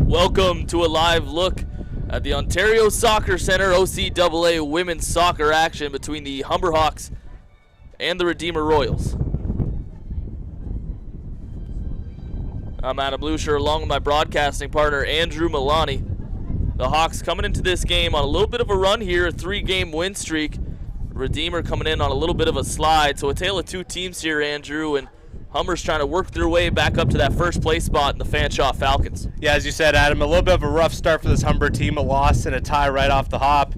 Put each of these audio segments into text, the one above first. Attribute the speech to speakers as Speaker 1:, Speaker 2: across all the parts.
Speaker 1: Welcome to a live look at the Ontario Soccer Centre OCAA women's soccer action between the Humber Hawks and the Redeemer Royals. I'm Adam Lucier along with my broadcasting partner Andrew Milani. The Hawks coming into this game on a little bit of a run here, a 3-game win streak. Redeemer coming in on a little bit of a slide, so a tale of two teams here, Andrew, and Humber's trying to work their way back up to that first place spot in the Fanshawe Falcons.
Speaker 2: Yeah, as you said, Adam, a little bit of a rough start for this Humber team, a loss and a tie right off the hop.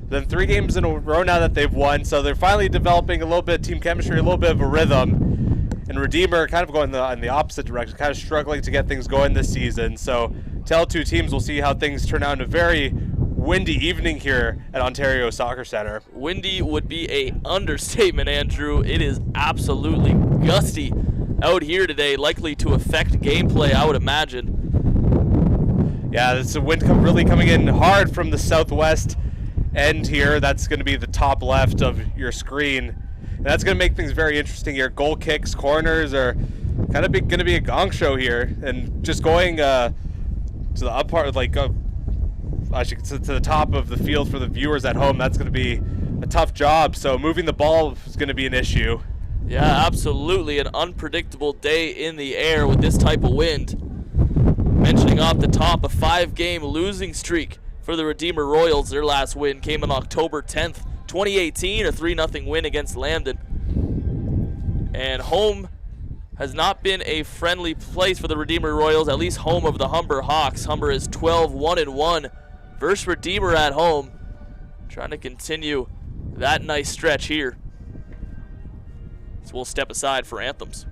Speaker 2: Then 3 games in a row now that they've won, so they're finally developing a little bit of team chemistry, a little bit of a rhythm. And Redeemer kind of going in the opposite direction, kind of struggling to get things going this season. So tell two teams, we'll see how things turn out in a very windy evening here at Ontario Soccer Centre.
Speaker 1: Windy would be an understatement, Andrew. It is absolutely gusty out here today, likely to affect gameplay, I would imagine.
Speaker 2: Yeah, it's a wind really coming in hard from the southwest end here. That's going to be the top left of your screen. And that's going to make things very interesting here. Goal kicks, corners are kind of going to be a gong show here. And just going to the up part, to the top of the field for the viewers at home, that's going to be a tough job. So moving the ball is going to be an issue.
Speaker 1: Yeah, absolutely. An unpredictable day in the air with this type of wind. Mentioning off the top, a 5-game losing streak for the Redeemer Royals. Their last win came on October 10th, 2018, a 3-0 win against Lambden. And home has not been a friendly place for the Redeemer Royals, at least home of the Humber Hawks. Humber is 12-1-1 versus Redeemer at home. Trying to continue that nice stretch here. So we'll step aside for anthems.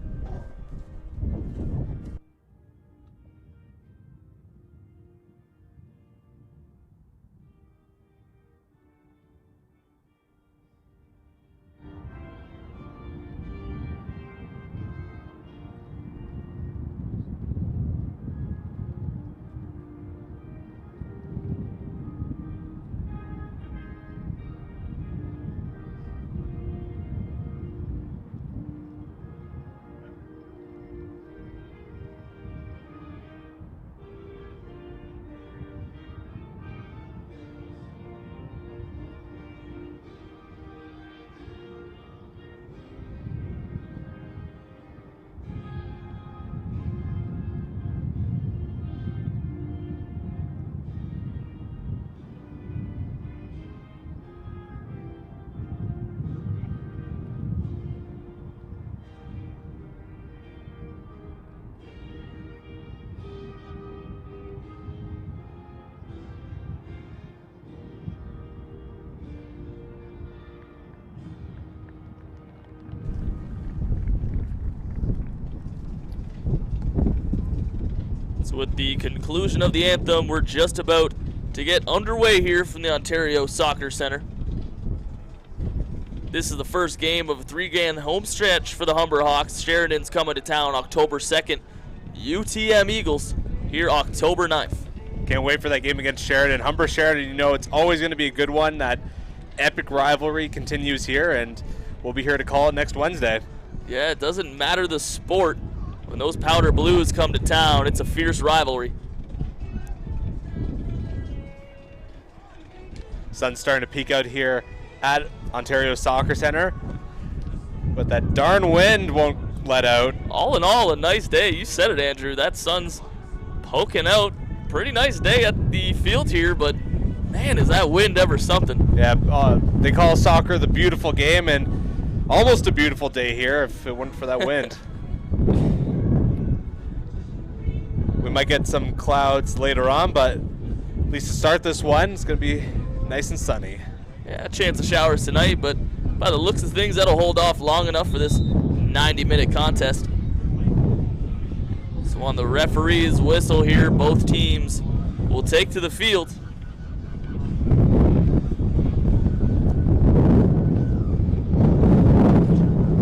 Speaker 1: So with the conclusion of the anthem, we're just about to get underway here from the Ontario Soccer Centre. This is the first game of a 3-game home stretch for the Humber Hawks. Sheridan's coming to town October 2nd. UTM Eagles here October 9th.
Speaker 2: Can't wait for that game against Sheridan. Humber-Sheridan, you know, it's always going to be a good one. That epic rivalry continues here, and we'll be here to call it next Wednesday.
Speaker 1: Yeah, it doesn't matter the sport. When those powder blues come to town, it's a fierce rivalry.
Speaker 2: Sun's starting to peek out here at Ontario Soccer Centre, but that darn wind won't let out.
Speaker 1: All in all, a nice day. You said it, Andrew. That sun's poking out. Pretty nice day at the field here, but man, is that wind ever something.
Speaker 2: Yeah, they call soccer the beautiful game, and almost a beautiful day here if it weren't for that wind. We might get some clouds later on, but at least to start this one, it's going to be nice and sunny.
Speaker 1: Yeah, a chance of showers tonight, but by the looks of things, that'll hold off long enough for this 90-minute contest. So on the referee's whistle here, both teams will take to the field.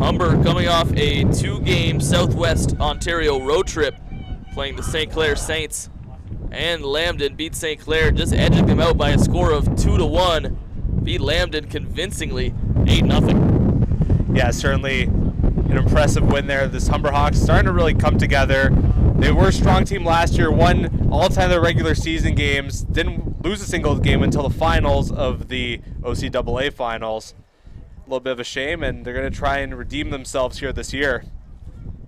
Speaker 1: Humber coming off a 2-game Southwest Ontario road trip, playing the St. Clair Saints, and Lambden beat St. Clair, just edging them out by a score of 2-1. Beat Lambden convincingly, 8-0.
Speaker 2: Yeah, certainly an impressive win there. This Humber Hawks starting to really come together. They were a strong team last year, won all 10 of their regular season games, didn't lose a single game until the finals of the OCAA finals. A little bit of a shame, and they're going to try and redeem themselves here this year.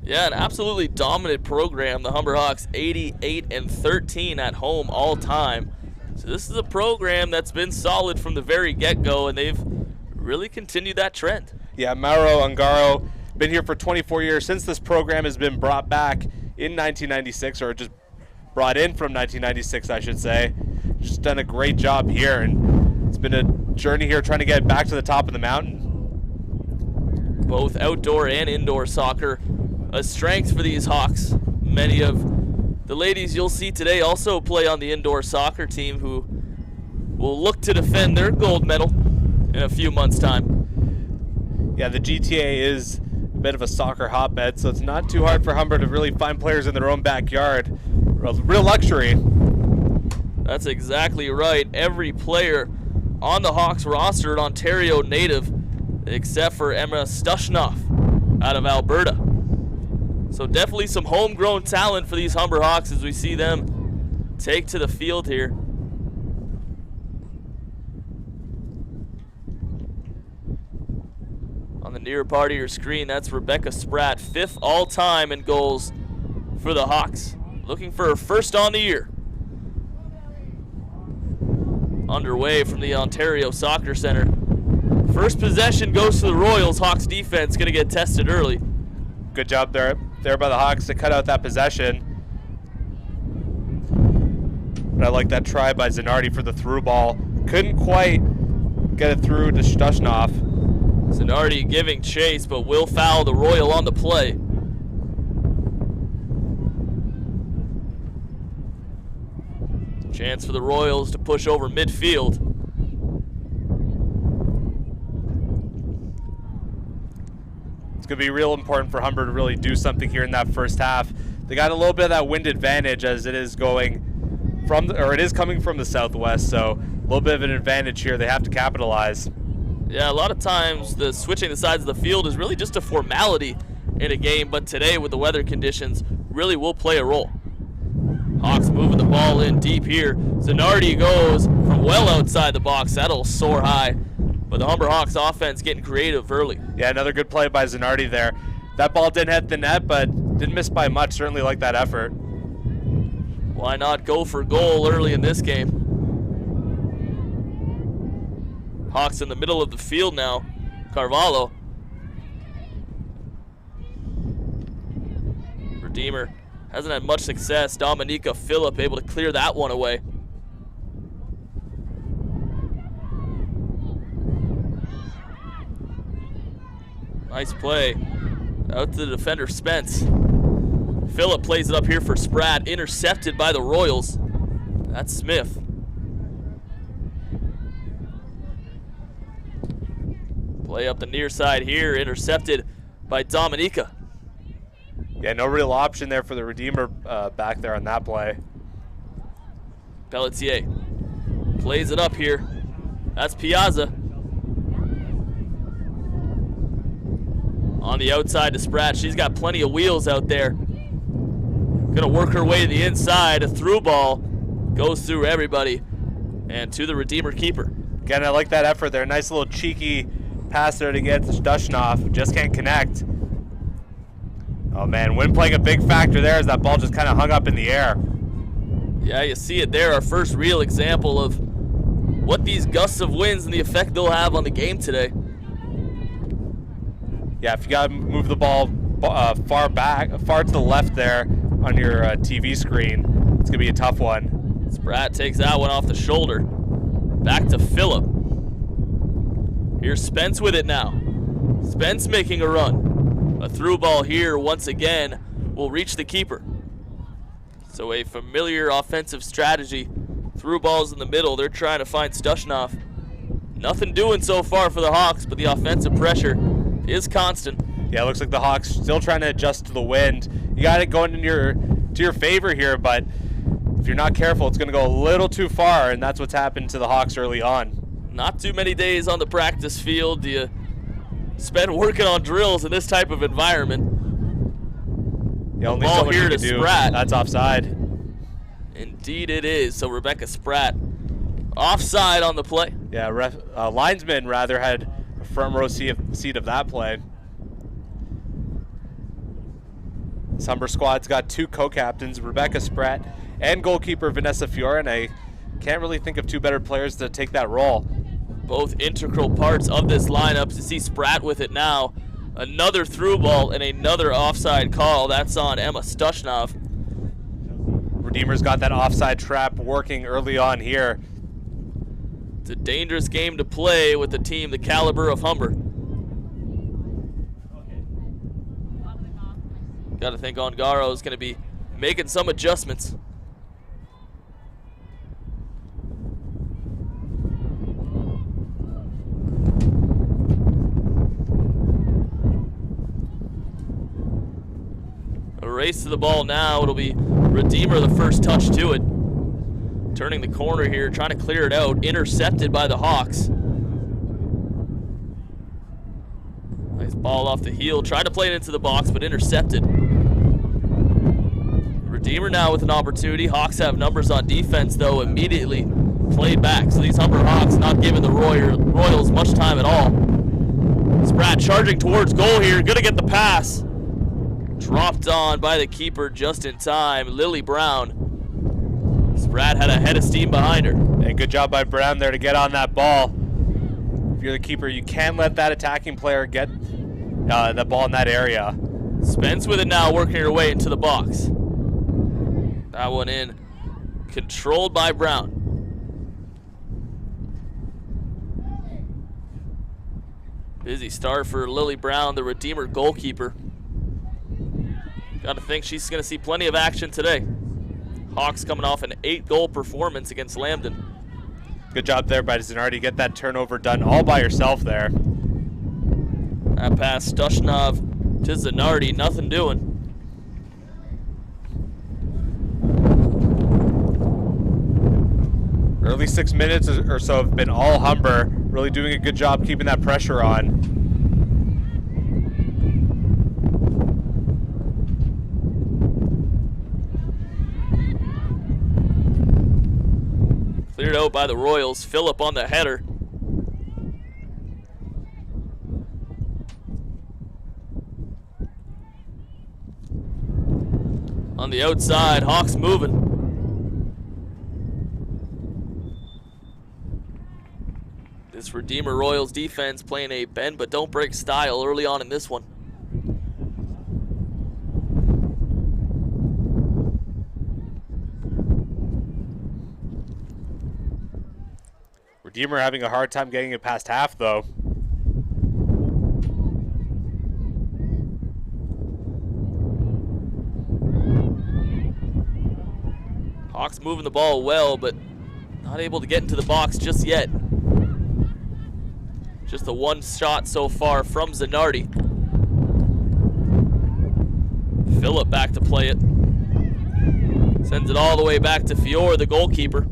Speaker 1: Yeah, an absolutely dominant program. The Humber Hawks 88-13 at home all time. So this is a program that's been solid from the very get-go, and they've really continued that trend.
Speaker 2: Yeah, Mauro Ungaro, been here for 24 years since this program has been brought back in 1996, or just brought in from 1996, I should say. Just done a great job here, and it's been a journey here trying to get back to the top of the mountain.
Speaker 1: Both outdoor and indoor soccer, a strength for these Hawks. Many of the ladies you'll see today also play on the indoor soccer team, who will look to defend their gold medal in a few months' time.
Speaker 2: Yeah, the GTA is a bit of a soccer hotbed, so it's not too hard for Humber to really find players in their own backyard. Real luxury.
Speaker 1: That's exactly right. Every player on the Hawks roster an Ontario native, except for Emma Stushnoff out of Alberta. So definitely some homegrown talent for these Humber Hawks as we see them take to the field here. On the near part of your screen, that's Rebecca Spratt, 5th all-time in goals for the Hawks. Looking for her first on the year. Underway from the Ontario Soccer Center. First possession goes to the Royals. Hawks defense going to get tested early.
Speaker 2: Good job there by the Hawks to cut out that possession. But I like that try by Zanardi for the through ball. Couldn't quite get it through to Stushnoff.
Speaker 1: Zanardi giving chase, but will foul the Royal on the play. Chance for the Royals to push over midfield.
Speaker 2: It's going to be real important for Humber to really do something here in that first half. They got a little bit of that wind advantage as it is going from, it is coming from the southwest, so a little bit of an advantage here. They have to capitalize.
Speaker 1: Yeah, a lot of times the switching the sides of the field is really just a formality in a game, but today with the weather conditions really will play a role. Hawks moving the ball in deep here. Zanardi goes from well outside the box. That'll soar high. But the Humber Hawks offense getting creative early.
Speaker 2: Yeah, another good play by Zanardi there. That ball didn't hit the net, but didn't miss by much. Certainly like that effort.
Speaker 1: Why not go for goal early in this game? Hawks in the middle of the field now. Carvalho. Redeemer hasn't had much success. Dominica Phillip able to clear that one away. Nice play. Out to the defender, Spence. Phillip plays it up here for Spratt. Intercepted by the Royals. That's Smith. Play up the near side here. Intercepted by Dominica.
Speaker 2: Yeah, no real option there for the Redeemer back there on that play.
Speaker 1: Pelletier plays it up here. That's Piazza. On the outside to Spratt. She's got plenty of wheels out there. Gonna work her way to the inside. A through ball goes through everybody and to the Redeemer keeper.
Speaker 2: Again, I like that effort there. Nice little cheeky pass there to get to Stushnoff. Just can't connect. Oh man, wind playing a big factor there as that ball just kind of hung up in the air.
Speaker 1: Yeah, you see it there. Our first real example of what these gusts of winds and the effect they'll have on the game today.
Speaker 2: Yeah, if you got to move the ball far to the left there on your TV screen, it's going to be a tough one.
Speaker 1: Spratt takes that one off the shoulder. Back to Phillip. Here's Spence with it now. Spence making a run. A through ball here once again will reach the keeper. So a familiar offensive strategy. Through balls in the middle. They're trying to find Stushnoff. Nothing doing so far for the Hawks, but the offensive pressure is constant.
Speaker 2: Yeah, it looks like the Hawks still trying to adjust to the wind. You got it going to your favor here, but if you're not careful, it's going to go a little too far, and that's what's happened to the Hawks early on.
Speaker 1: Not too many days on the practice field do you, spend working on drills in this type of environment.
Speaker 2: Yeah, only
Speaker 1: ball
Speaker 2: so much
Speaker 1: here
Speaker 2: you
Speaker 1: to
Speaker 2: can do.
Speaker 1: Spratt.
Speaker 2: That's offside.
Speaker 1: Indeed it is. So Rebecca Spratt offside on the play.
Speaker 2: Yeah, linesman rather had a front row seat of that play. This Humber squad's got two co-captains, Rebecca Spratt and goalkeeper Vanessa Fiore, and I can't really think of two better players to take that role.
Speaker 1: Both integral parts of this lineup. To see Spratt with it now. Another through ball and another offside call. That's on Emma Stushnov.
Speaker 2: Redeemer's got that offside trap working early on here.
Speaker 1: It's a dangerous game to play with a team the caliber of Humber. Got to think Ongaro is going to be making some adjustments. A race to the ball now. It'll be Redeemer the first touch to it. Turning the corner here, trying to clear it out. Intercepted by the Hawks. Nice ball off the heel. Tried to play it into the box, but intercepted. Redeemer now with an opportunity. Hawks have numbers on defense, though, immediately played back. So these Humber Hawks not giving the Royals much time at all. Spratt charging towards goal here. Gonna get the pass. Dropped on by the keeper just in time. Lily Brown. Spratt had a head of steam behind her.
Speaker 2: And good job by Brown there to get on that ball. If you're the keeper, you can't let that attacking player get the ball in that area.
Speaker 1: Spence with it now, working her way into the box. That one in. Controlled by Brown. Busy start for Lily Brown, the Redeemer goalkeeper. Got to think she's going to see plenty of action today. Hawks coming off an 8-goal performance against Lambton.
Speaker 2: Good job there by Zanardi. Get that turnover done all by yourself there.
Speaker 1: That pass, Stushnov to Zanardi, nothing doing.
Speaker 2: Early 6 minutes or so have been all Humber, really doing a good job keeping that pressure on.
Speaker 1: Cleared out by the Royals. Phillip on the header. On the outside, Hawks moving. This Redeemer Royals defense playing a bend but don't break style early on in this one.
Speaker 2: Redeemer having a hard time getting it past half, though.
Speaker 1: Hawks moving the ball well, but not able to get into the box just yet. Just the one shot so far from Zanardi. Phillip back to play it. Sends it all the way back to Fiore, the goalkeeper.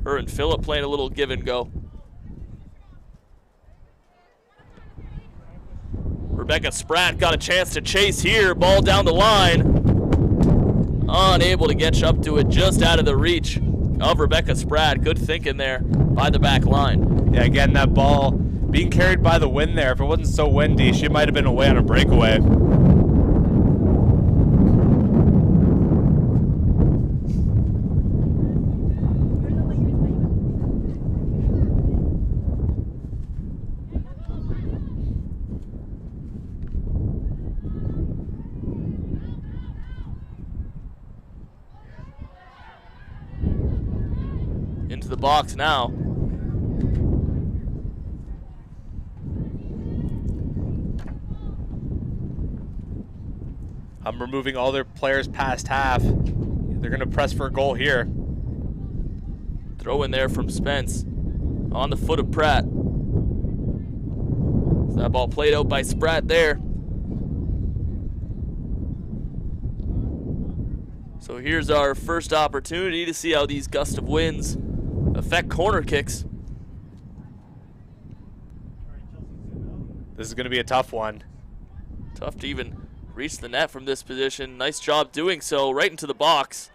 Speaker 1: Her and Phillip playing a little give and go. Rebecca Spratt got a chance to chase here. Ball down the line. Unable to get up to it, just out of the reach of Rebecca Spratt. Good thinking there by the back line.
Speaker 2: Yeah, again, that ball being carried by the wind there. If it wasn't so windy, she might have been away on a breakaway.
Speaker 1: Into the box now.
Speaker 2: Humber moving all their players past half. They're going to press for a goal here.
Speaker 1: Throw in there from Spence. On the foot of Pratt. So that ball played out by Spratt there. So here's our first opportunity to see how these gust of winds affect corner kicks.
Speaker 2: This is going to be a tough one.
Speaker 1: Tough to even reach the net from this position. Nice job doing so, right into the box.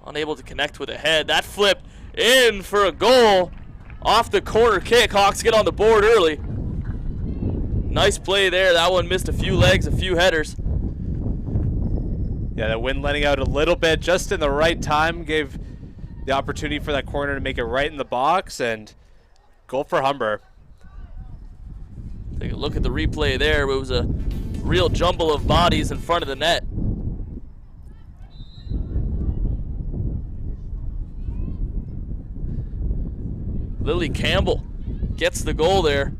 Speaker 1: Unable to connect with a head. That flipped in for a goal. Off the corner kick, Hawks get on the board early. Nice play there. That one missed a few legs, a few headers.
Speaker 2: Yeah, that wind letting out a little bit just in the right time. Gave the opportunity for that corner to make it right in the box, and goal for Humber.
Speaker 1: Take a look at the replay there. It was a real jumble of bodies in front of the net. Lily Campbell gets the goal there.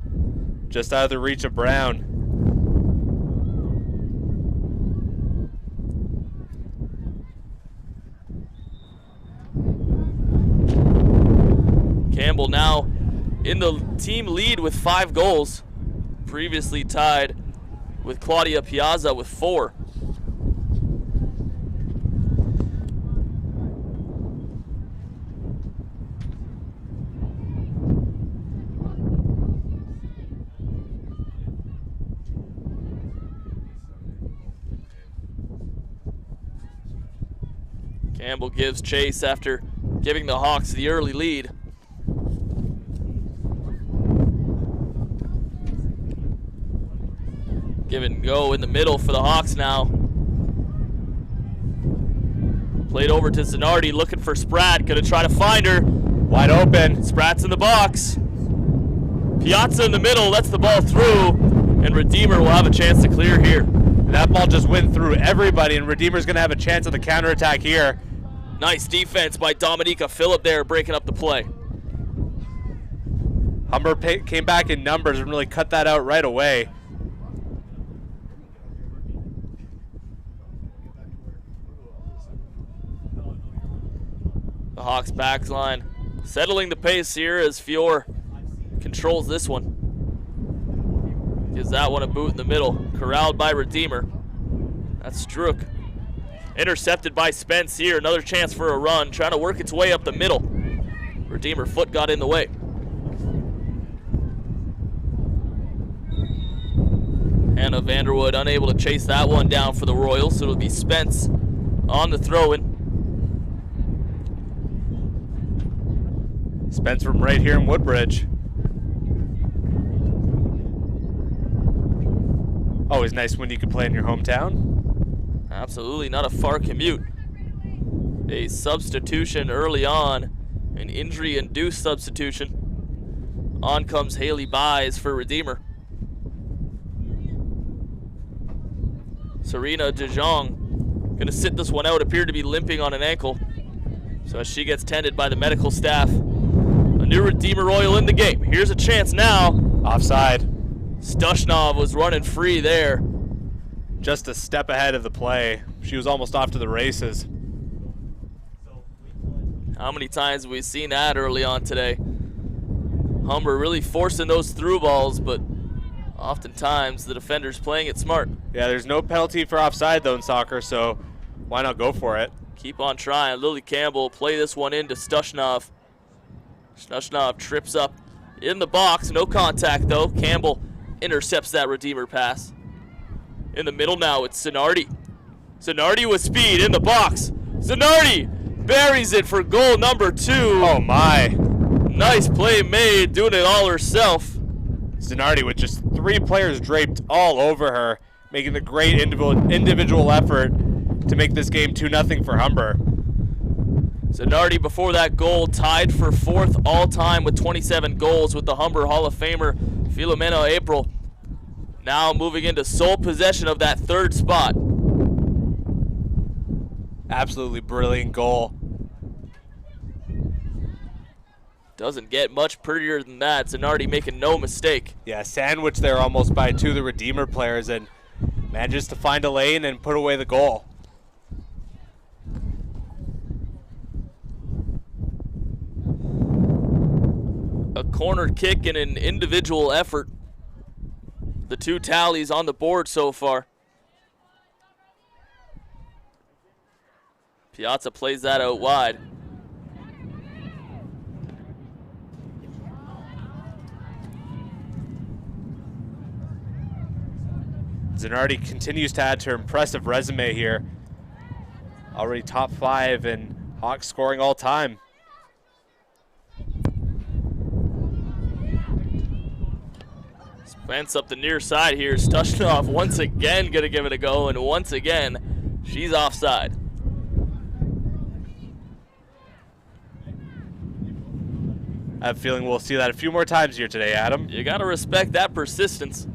Speaker 2: Just out of the reach of Brown.
Speaker 1: Campbell now in the team lead with 5 goals. Previously tied with Claudia Piazza with 4. Campbell gives chase after giving the Hawks the early lead. Give and go in the middle for the Hawks now. Played over to Zanardi, looking for Spratt. Gonna try to find her.
Speaker 2: Wide open.
Speaker 1: Spratt's in the box. Piazza in the middle, lets the ball through, and Redeemer will have a chance to clear here.
Speaker 2: That ball just went through everybody, and Redeemer's gonna have a chance at the counterattack here.
Speaker 1: Nice defense by Dominica Phillip there, breaking up the play.
Speaker 2: Humber came back in numbers and really cut that out right away.
Speaker 1: The Hawks backline settling the pace here as Fior controls this one. Gives that one a boot in the middle. Corralled by Redeemer. That's Strzuk. Intercepted by Spence here. Another chance for a run. Trying to work its way up the middle. Redeemer foot got in the way. Hannah Vanderwood unable to chase that one down for the Royals. So it'll be Spence on the throw-in.
Speaker 2: Spence from right here in Woodbridge. Always nice when you can play in your hometown.
Speaker 1: Absolutely not a far commute. A substitution early on, an injury-induced substitution. On comes Haley Buys for Redeemer. Serena De Jong gonna sit this one out, appeared to be limping on an ankle. So as she gets tended by the medical staff. A new Redeemer Royal in the game. Here's a chance now.
Speaker 2: Offside.
Speaker 1: Stushnov was running free there.
Speaker 2: Just a step ahead of the play. She was almost off to the races.
Speaker 1: How many times have we seen that early on today? Humber really forcing those through balls, but oftentimes the defender's playing it smart.
Speaker 2: Yeah, there's no penalty for offside though in soccer, so why not go for it?
Speaker 1: Keep on trying. Lily Campbell play this one into Stushnov. Stushnov trips up in the box. No contact though. Campbell intercepts that Redeemer pass. In the middle now, it's Zanardi. Zanardi with speed in the box. Zanardi buries it for goal number 2.
Speaker 2: Oh my.
Speaker 1: Nice play made, doing it all herself.
Speaker 2: Zanardi with just 3 players draped all over her, making the great individual effort to make this game 2-0 for Humber.
Speaker 1: Zanardi before that goal tied for 4th all-time with 27 goals with the Humber Hall of Famer Filomena April. Now moving into sole possession of that 3rd spot.
Speaker 2: Absolutely brilliant goal.
Speaker 1: Doesn't get much prettier than that. Zanardi making no mistake.
Speaker 2: Yeah, sandwiched there almost by 2 of the Redeemer players and manages to find a lane and put away the goal.
Speaker 1: A corner kick and an individual effort. The 2 tallies on the board so far. Piazza plays that out wide.
Speaker 2: Zanardi continues to add to her impressive resume here. Already top 5 in Hawks scoring all time.
Speaker 1: Spence up the near side here. Stushnov once again gonna give it a go, and once again, she's offside.
Speaker 2: I have a feeling we'll see that a few more times here today, Adam.
Speaker 1: You gotta respect that persistence.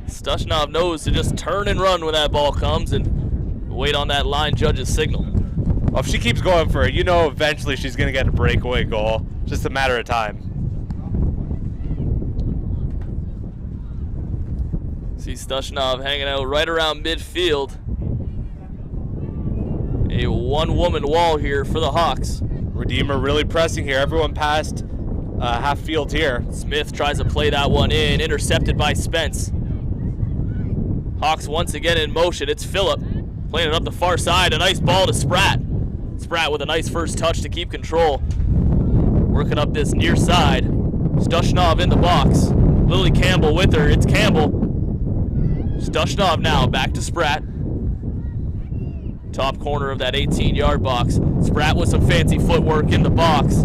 Speaker 1: Stushnov knows to just turn and run when that ball comes and wait on that line judge's signal.
Speaker 2: Well, if she keeps going for it, you know eventually she's going to get a breakaway goal. Just a matter of time.
Speaker 1: See Stushnov hanging out right around midfield. A one-woman wall here for the Hawks.
Speaker 2: Redeemer really pressing here. Everyone past half field here.
Speaker 1: Smith tries to play that one in, intercepted by Spence. Hawks once again in motion. It's Phillip playing it up the far side. A nice ball to Spratt. Spratt with a nice first touch to keep control. Working up this near side. Stushnov in the box. Lily Campbell with her. It's Campbell. Stushnov now back to Spratt. Top corner of that 18-yard box. Spratt with some fancy footwork in the box.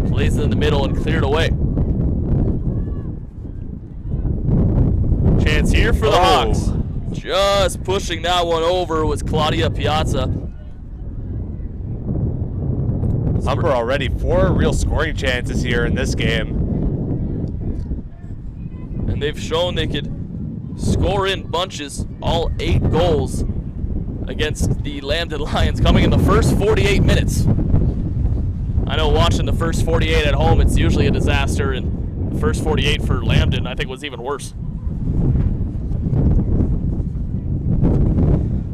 Speaker 1: Plays it in the middle and cleared away. Chance here for the Hawks. Just pushing that one over was Claudia Piazza.
Speaker 2: Humber already 4 real scoring chances here in this game.
Speaker 1: And they've shown they could score in bunches, all 8 goals against the Lambton Lions coming in the first 48 minutes. I know watching the first 48 at home, it's usually a disaster, and the first 48 for Lambton I think was even worse.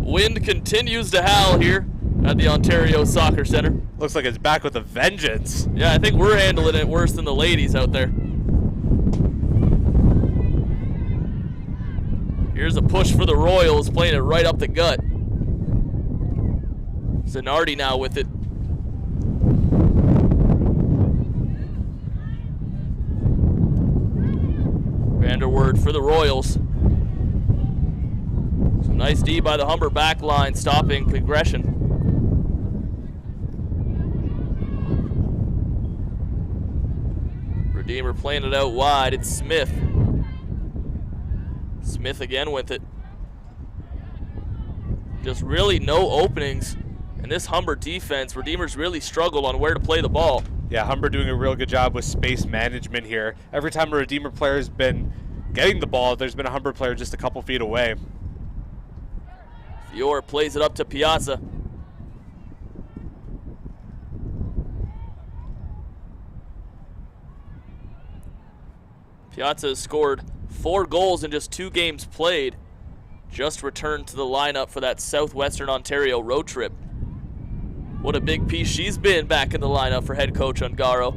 Speaker 1: Wind continues to howl here at the Ontario Soccer Center.
Speaker 2: Looks like it's back with a vengeance.
Speaker 1: Yeah, I think we're handling it worse than the ladies out there. Here's a push for the Royals, playing it right up the gut. Zanardi now with it. Vanderwoord for the Royals. Some nice D by the Humber back line, stopping aggression. Redeemer playing it out wide. It's Smith. Smith again with it. Just really no openings in this Humber defense. Redeemer's really struggled on where to play the ball.
Speaker 2: Yeah, Humber doing a real good job with space management here. Every time a Redeemer player's been getting the ball, there's been a Humber player just a couple feet away.
Speaker 1: Fiore plays it up to Piazza. Piazza has scored 4 goals in just 2 games played. Just returned to the lineup for that Southwestern Ontario road trip. What a big piece she's been back in the lineup for head coach Ungaro.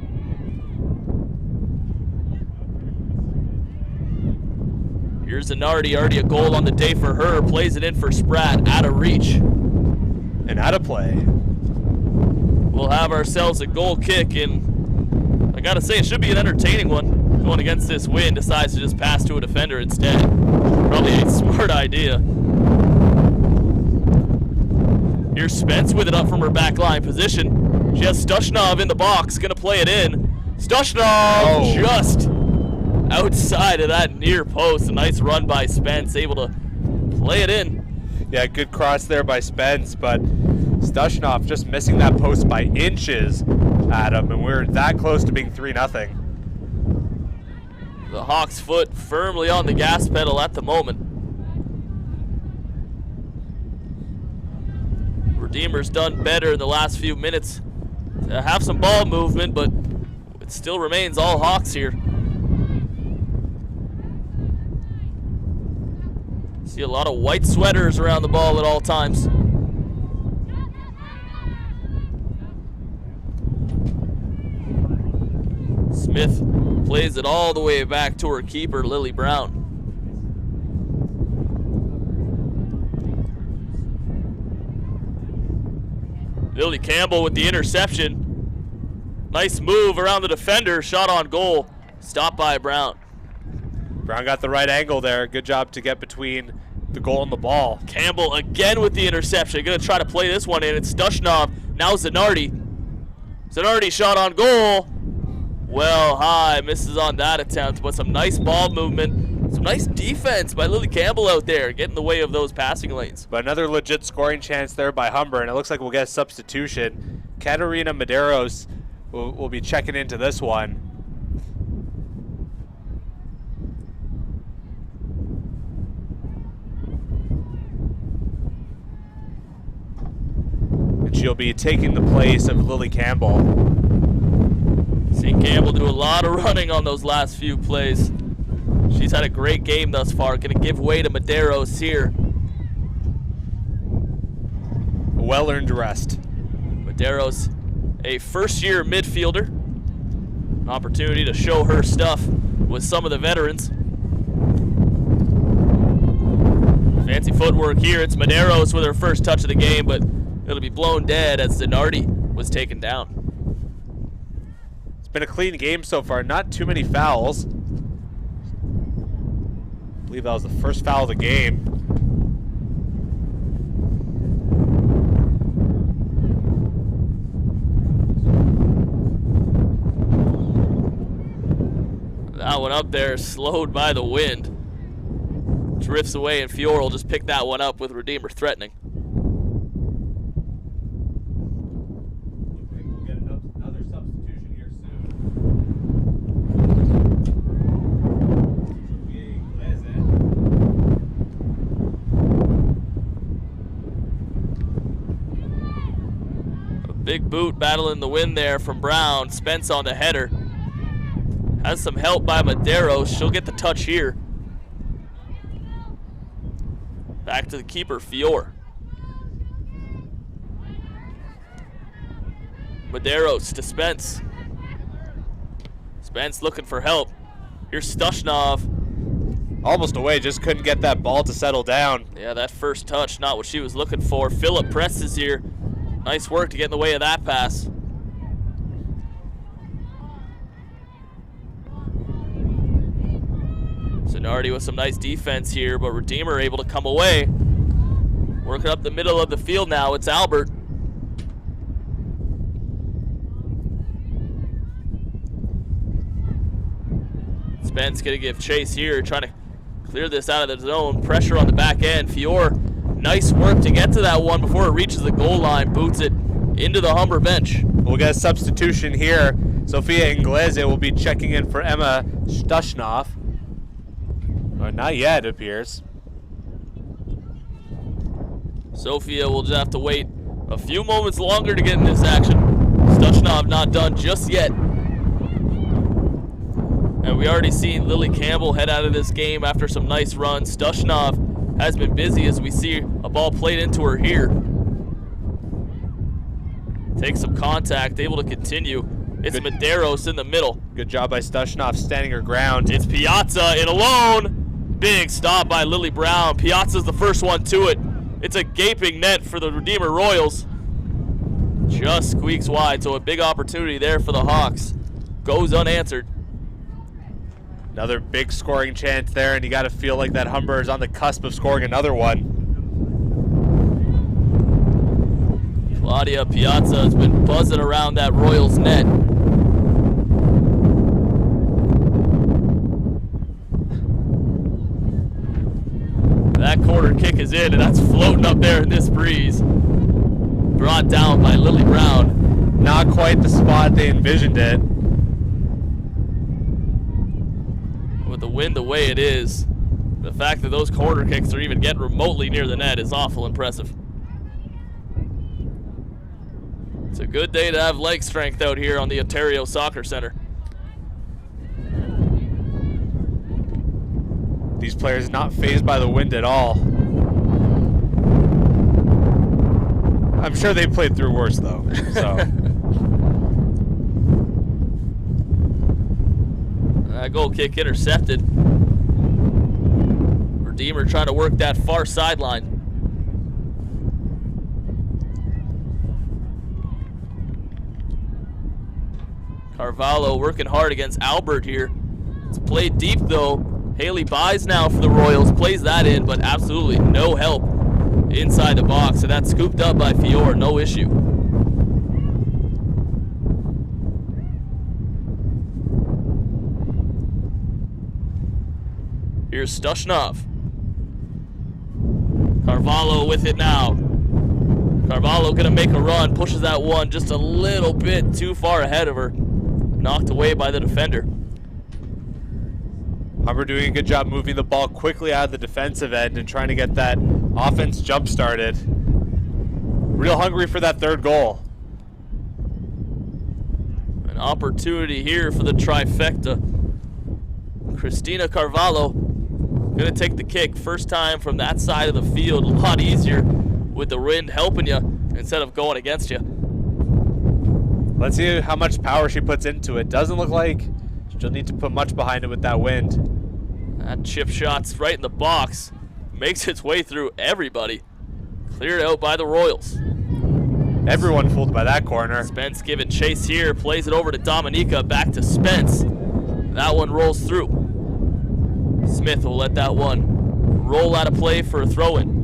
Speaker 1: Here's Zanardi, already a goal on the day for her. Plays it in for Spratt, out of reach.
Speaker 2: And out of play.
Speaker 1: We'll have ourselves a goal kick, and I gotta say, it should be an entertaining one. Going against this wind, decides to just pass to a defender instead. Probably a smart idea. Here's Spence with it up from her back line position. She has Stushnov in the box, gonna play it in. Stushnov just outside of that near post. A nice run by Spence, able to play it in.
Speaker 2: Yeah, good cross there by Spence, but Stushnov just missing that post by inches, Adam, and we're that close to being 3-0.
Speaker 1: The Hawks' foot firmly on the gas pedal at the moment. Redeemer's done better in the last few minutes to have some ball movement, but it still remains all Hawks here. See a lot of white sweaters around the ball at all times. Smith plays it all the way back to her keeper, Lily Brown. Lily Campbell with the interception. Nice move around the defender, shot on goal, stopped by Brown.
Speaker 2: Brown got the right angle there. Good job to get between the goal and the ball.
Speaker 1: Campbell again with the interception. Going to try to play this one in. It's Stushnov. Now Zanardi. Zanardi shot on goal. Well high. Misses on that attempt, but some nice ball movement. Some nice defense by Lily Campbell out there, getting in the way of those passing lanes.
Speaker 2: But another legit scoring chance there by Humber, and it looks like we'll get a substitution. Katerina Medeiros will be checking into this one. And she'll be taking the place of Lily Campbell.
Speaker 1: Seen Campbell do a lot of running on those last few plays. She's had a great game thus far. Going to give way to Medeiros here.
Speaker 2: A well-earned rest.
Speaker 1: Medeiros, a first-year midfielder. An opportunity to show her stuff with some of the veterans. Fancy footwork here. It's Medeiros with her first touch of the game, but it'll be blown dead as Zanardi was taken down.
Speaker 2: It's been a clean game so far. Not too many fouls. I believe that was the first foul of the game.
Speaker 1: That one up there slowed by the wind. Drifts away, and Fiore will just pick that one up with Redeemer threatening.
Speaker 2: Looks like we'll get another substitution here soon.
Speaker 1: A big boot battle in the wind there from Brown. Spence on the header. Has some help by Medeiros. She'll get the touch here. Back to the keeper, Fiore. Medeiros to Spence. Spence looking for help. Here's Stushnov.
Speaker 2: Almost away, just couldn't get that ball to settle down.
Speaker 1: Yeah, that first touch, not what she was looking for. Phillip presses here. Nice work to get in the way of that pass. Zanardi with some nice defense here, but Redeemer able to come away. Working up the middle of the field now, it's Albert. Spence gonna give chase here, trying to clear this out of the zone. Pressure on the back end. Fiore, nice work to get to that one before it reaches the goal line. Boots it into the Humber bench.
Speaker 2: We'll get a substitution here. Sophia Inglese will be checking in for Emma Stushnov. Or not yet, it appears.
Speaker 1: Sophia will just have to wait a few moments longer to get in this action. Stushnov not done just yet. And we already seen Lily Campbell head out of this game after some nice runs. Stushnov has been busy as we see a ball played into her here. Takes some contact, able to continue. It's Medeiros in the middle.
Speaker 2: Good job by Stushnov standing her ground.
Speaker 1: It's Piazza in alone. Big stop by Lily Brown. Piazza's the first one to it. It's a gaping net for the Redeemer Royals. Just squeaks wide, so a big opportunity there for the Hawks. Goes unanswered.
Speaker 2: Another big scoring chance there, and you got to feel like that Humber is on the cusp of scoring another one.
Speaker 1: Claudia Piazza has been buzzing around that Royals net. That corner kick is in, and that's floating up there in this breeze. Brought down by Lily Brown.
Speaker 2: Not quite the spot they envisioned it.
Speaker 1: With the wind the way it is, the fact that those corner kicks are even getting remotely near the net is awful impressive. It's a good day to have leg strength out here on the Ontario Soccer Center.
Speaker 2: These players not fazed by the wind at all. I'm sure they played through worse though. So
Speaker 1: that goal kick intercepted. Redeemer trying to work that far sideline. Carvalho working hard against Albert here. It's played deep though. Haley buys now for the Royals, plays that in, but absolutely no help inside the box. So that's scooped up by Fior, no issue. Here's Stushnov. Carvalho with it now. Carvalho gonna make a run, pushes that one just a little bit too far ahead of her. Knocked away by the defender.
Speaker 2: Humber doing a good job moving the ball quickly out of the defensive end and trying to get that offense jump started. Real hungry for that third goal.
Speaker 1: An opportunity here for the trifecta. Christina Carvalho gonna take the kick. First time from that side of the field. A lot easier with the wind helping you instead of going against you.
Speaker 2: Let's see how much power she puts into it. Doesn't look like she'll need to put much behind it with that wind.
Speaker 1: That chip shot's right in the box. Makes its way through everybody. Cleared out by the Royals.
Speaker 2: Everyone fooled by that corner.
Speaker 1: Spence giving chase here. Plays it over to Dominica. Back to Spence. That one rolls through. Smith will let that one roll out of play for a throw-in.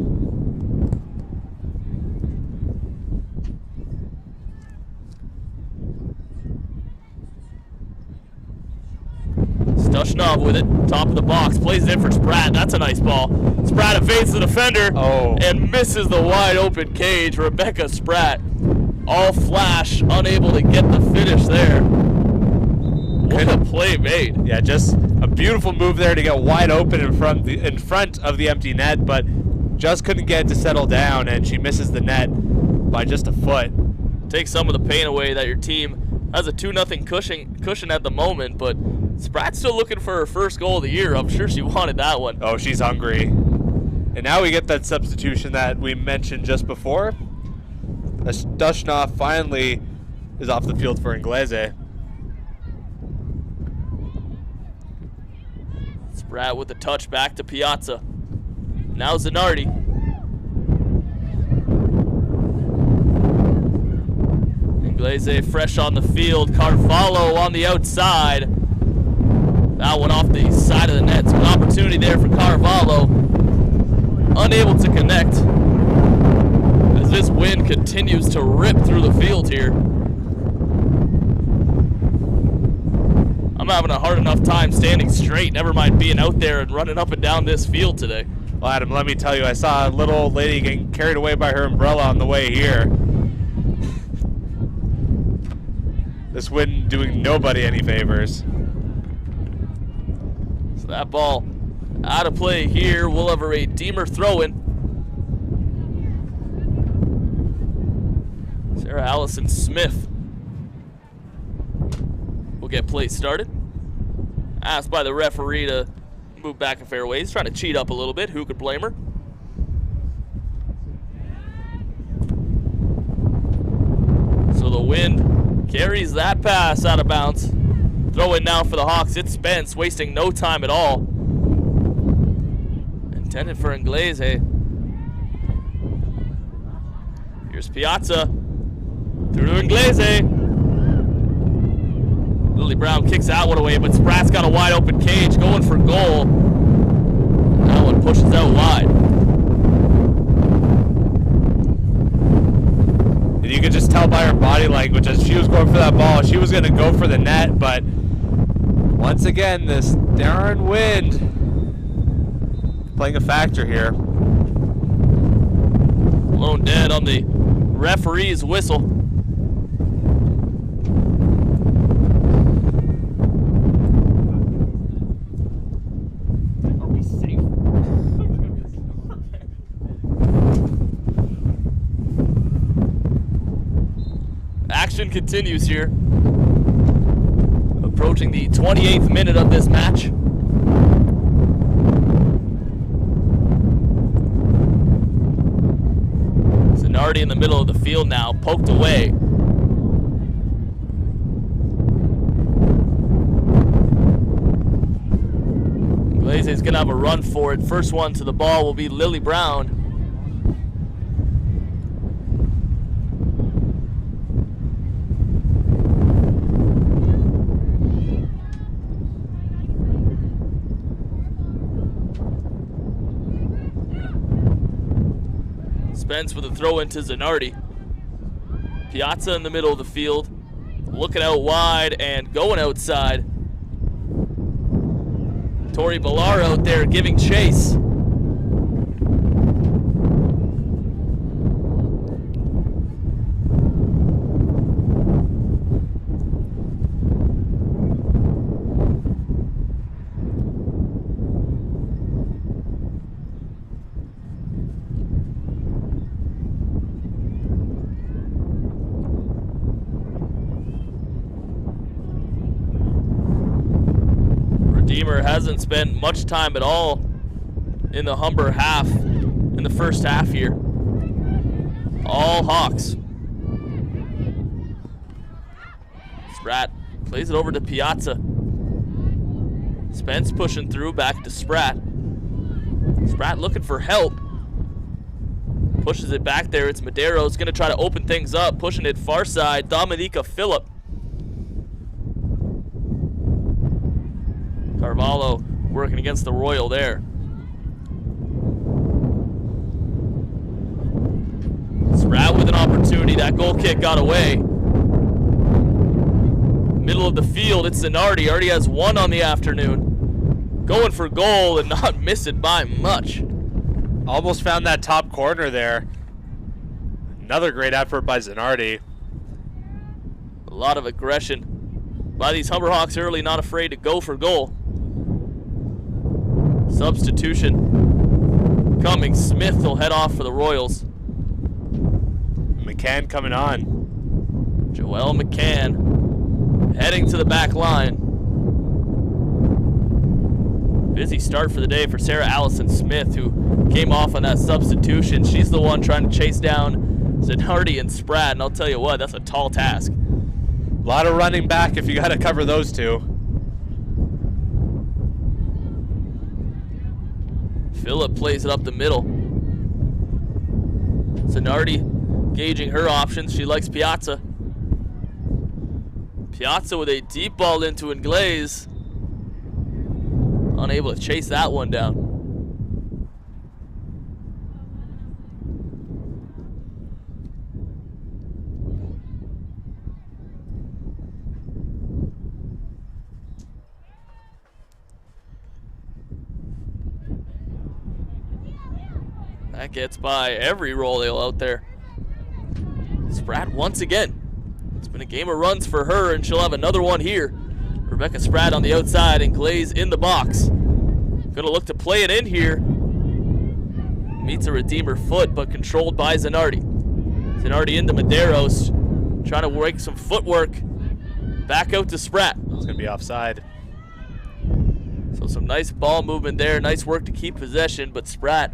Speaker 1: Stushnov with it, top of the box, plays it in for Spratt. That's a nice ball. Spratt evades the defender and misses the wide open cage. Rebecca Spratt, all flash, unable to get the finish there. What a play made.
Speaker 2: Yeah, just a beautiful move there to get wide open in front of the empty net, but just couldn't get it to settle down, and she misses the net by just a foot.
Speaker 1: Take some of the pain away that your team has a 2-0 cushion at the moment, but Spratt's still looking for her first goal of the year. I'm sure she wanted that one.
Speaker 2: Oh, she's hungry. And now we get that substitution that we mentioned just before. Stushnov finally is off the field for Inglese.
Speaker 1: Spratt with the touch back to Piazza. Now Zanardi. Inglese fresh on the field. Carvalho on the outside. That one off the side of the net. So an opportunity there for Carvalho. Unable to connect as this wind continues to rip through the field here. I'm having a hard enough time standing straight, never mind being out there and running up and down this field today.
Speaker 2: Well, Adam, let me tell you, I saw a little old lady getting carried away by her umbrella on the way here. This wind doing nobody any favors.
Speaker 1: So that ball out of play here. We'll have a Redeemer throw-in. Sarah Allison Smith will get play started. Asked by the referee to move back a fair ways, trying to cheat up a little bit. Who could blame her? So the wind carries that pass out of bounds. Throw in now for the Hawks. It's Spence, wasting no time at all. Intended for Inglese. Here's Piazza. Through to Inglese. Lily Brown kicks that one away, but Spratt's got a wide open cage going for goal. That one pushes out wide.
Speaker 2: And you could just tell by her body language as she was going for that ball, she was going to go for the net, but once again, this darn wind playing a factor here.
Speaker 1: Blown dead on the referee's whistle. Action continues here. Approaching the 28th minute of this match. Zanardi in the middle of the field now, poked away. Inglese's gonna have a run for it. First one to the ball will be Lily Brown. Spence with a throw into Zanardi. Piazza in the middle of the field, looking out wide and going outside. Tori Villar out there giving chase. Redeemer hasn't spent much time at all in the Humber half, in the first half here. All Hawks. Spratt plays it over to Piazza. Spence pushing through, back to Spratt. Spratt looking for help. Pushes it back there. It's Medeiros going to try to open things up, pushing it far side. Dominica Phillip. Carvalho working against the Royal there. Spratt with an opportunity. That goal kick got away. Middle of the field, it's Zanardi. Already has one on the afternoon. Going for goal and not miss it by much.
Speaker 2: Almost found that top corner there. Another great effort by Zanardi.
Speaker 1: A lot of aggression by these Humber Hawks early, not afraid to go for goal. Substitution coming. Smith will head off for the Royals.
Speaker 2: McCann coming on.
Speaker 1: Joel McCann heading to the back line. Busy start for the day for Sarah Allison Smith, who came off on that substitution. She's the one trying to chase down Zanardi and Spratt, and I'll tell you what, that's a tall task.
Speaker 2: A lot of running back if you got to cover those two.
Speaker 1: Phillip plays it up the middle. Zanardi gauging her options. She likes Piazza. Piazza with a deep ball into Inglaze. Unable to chase that one down. That gets by every Royal out there. Spratt once again. It's been a game of runs for her, and she'll have another one here. Rebecca Spratt on the outside and Glaze in the box. Gonna look to play it in here. Meets a Redeemer foot, but controlled by Zanardi. Zanardi into Medeiros, trying to work some footwork. Back out to Spratt.
Speaker 2: It's gonna be offside.
Speaker 1: So some nice ball movement there. Nice work to keep possession, but Spratt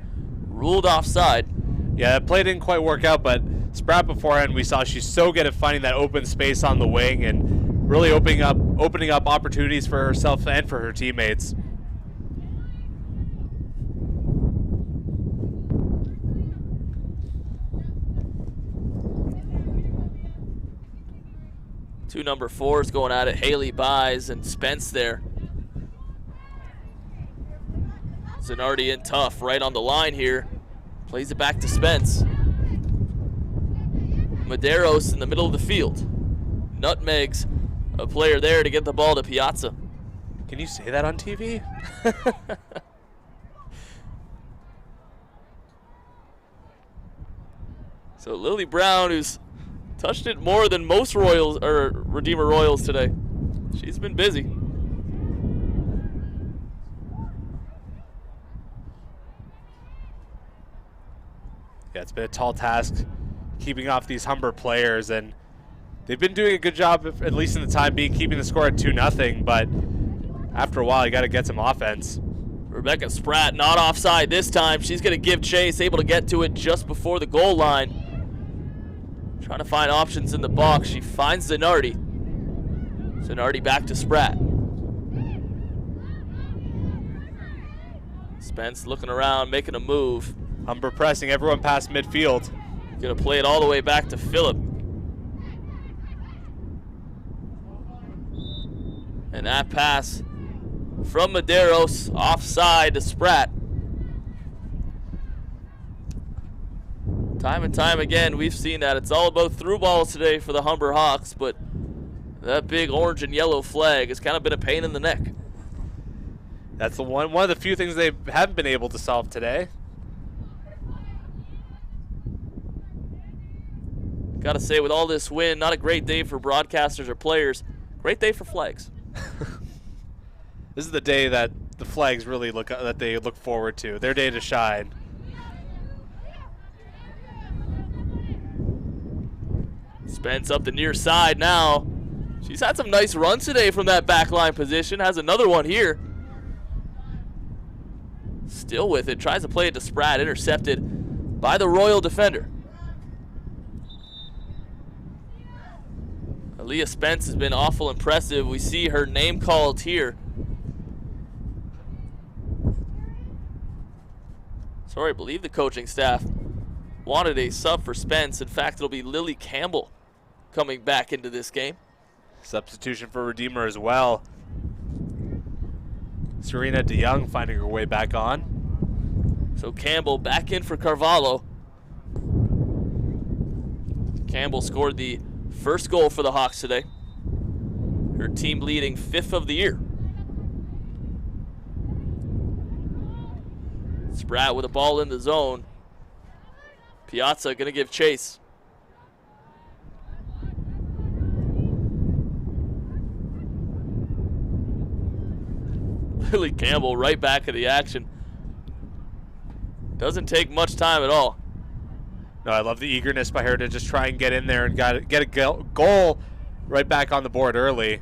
Speaker 1: ruled offside.
Speaker 2: Yeah, that play didn't quite work out, but Spratt beforehand, we saw she's so good at finding that open space on the wing and really opening up opportunities for herself and for her teammates.
Speaker 1: Two number 4s going at it. Haley Buys and Spence there. Zanardi in tough, right on the line here. Plays it back to Spence. Medeiros in the middle of the field. Nutmegs a player there to get the ball to Piazza.
Speaker 2: Can you say that on TV?
Speaker 1: So Lily Brown, who's touched it more than most Royals or Redeemer Royals today. She's been busy.
Speaker 2: Yeah, it's been a tall task keeping off these Humber players, and they've been doing a good job, at least in the time being, keeping the score at 2-0, but after a while, you got to get some offense.
Speaker 1: Rebecca Spratt not offside this time. She's going to give chase, able to get to it just before the goal line. Trying to find options in the box. She finds Zanardi. Zanardi back to Spratt. Spence looking around, making a move.
Speaker 2: Humber pressing everyone past midfield.
Speaker 1: Gonna play it all the way back to Phillip. And that pass from Medeiros offside to Spratt. Time and time again, we've seen that. It's all about through balls today for the Humber Hawks, but that big orange and yellow flag has kind of been a pain in the neck.
Speaker 2: That's the one of the few things they haven't been able to solve today.
Speaker 1: Got to say, with all this win, not a great day for broadcasters or players. Great day for flags.
Speaker 2: This is the day that the flags really look forward to. Their day to shine.
Speaker 1: Spence up the near side now. She's had some nice runs today from that back line position. Has another one here. Still with it. Tries to play it to Spratt. Intercepted by the Royal defender. Aaliyah Spence has been awful impressive. We see her name called here. Sorry, I believe the coaching staff wanted a sub for Spence. In fact, it'll be Lily Campbell coming back into this game.
Speaker 2: Substitution for Redeemer as well. Serena DeYoung finding her way back on.
Speaker 1: So Campbell back in for Carvalho. Campbell scored the first goal for the Hawks today. Her team leading 5th of the year. Spratt with a ball in the zone. Piazza gonna give chase. Lily Campbell right back in the action. Doesn't take much time at all.
Speaker 2: No, I love the eagerness by her to just try and get in there and get a goal right back on the board early.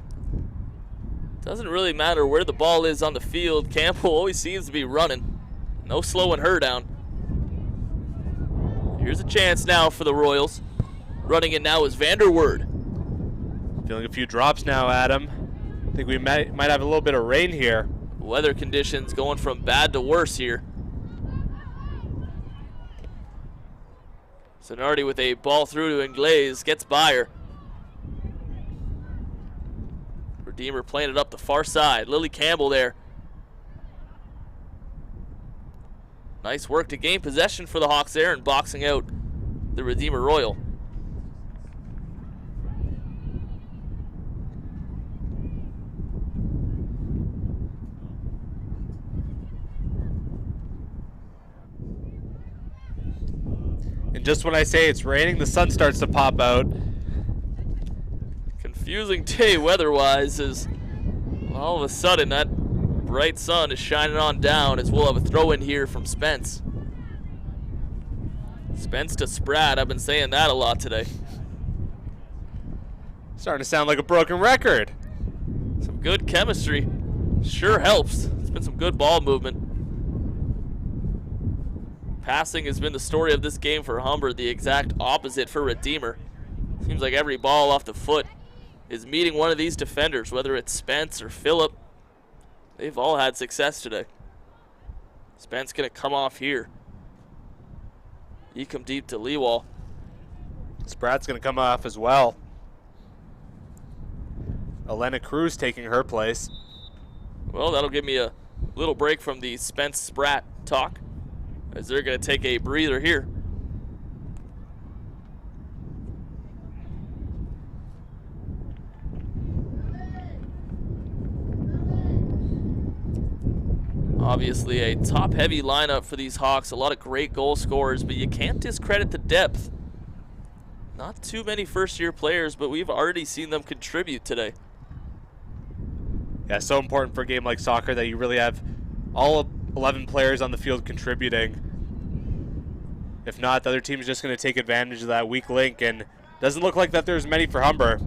Speaker 1: Doesn't really matter where the ball is on the field. Campbell always seems to be running. No slowing her down. Here's a chance now for the Royals. Running it now is Vanderwoord.
Speaker 2: Feeling a few drops now, Adam. I think we might have a little bit of rain here.
Speaker 1: Weather conditions going from bad to worse here. Sonardi with a ball through to Ingles, gets by her. Redeemer playing it up the far side. Lily Campbell there. Nice work to gain possession for the Hawks there and boxing out the Redeemer Royal.
Speaker 2: And just when I say it's raining, the sun starts to pop out.
Speaker 1: Confusing day weather-wise as all of a sudden that bright sun is shining on down as we'll have a throw in here from Spence. Spence to Spratt, I've been saying that a lot today.
Speaker 2: Starting to sound like a broken record.
Speaker 1: Some good chemistry. Sure helps. It's been some good ball movement. Passing has been the story of this game for Humber, the exact opposite for Redeemer. Seems like every ball off the foot is meeting one of these defenders, whether it's Spence or Phillip. They've all had success today. Spence gonna come off here. He come deep to Leewall.
Speaker 2: Spratt's gonna come off as well. Elena Cruz taking her place.
Speaker 1: Well, that'll give me a little break from the Spence Spratt talk, as they're going to take a breather here. Obviously a top-heavy lineup for these Hawks. A lot of great goal scorers, but you can't discredit the depth. Not too many first-year players, but we've already seen them contribute today.
Speaker 2: Yeah, so important for a game like soccer that you really have all 11 players on the field contributing. If not, the other team's just going to take advantage of that weak link, and doesn't look like that there's many for Humber,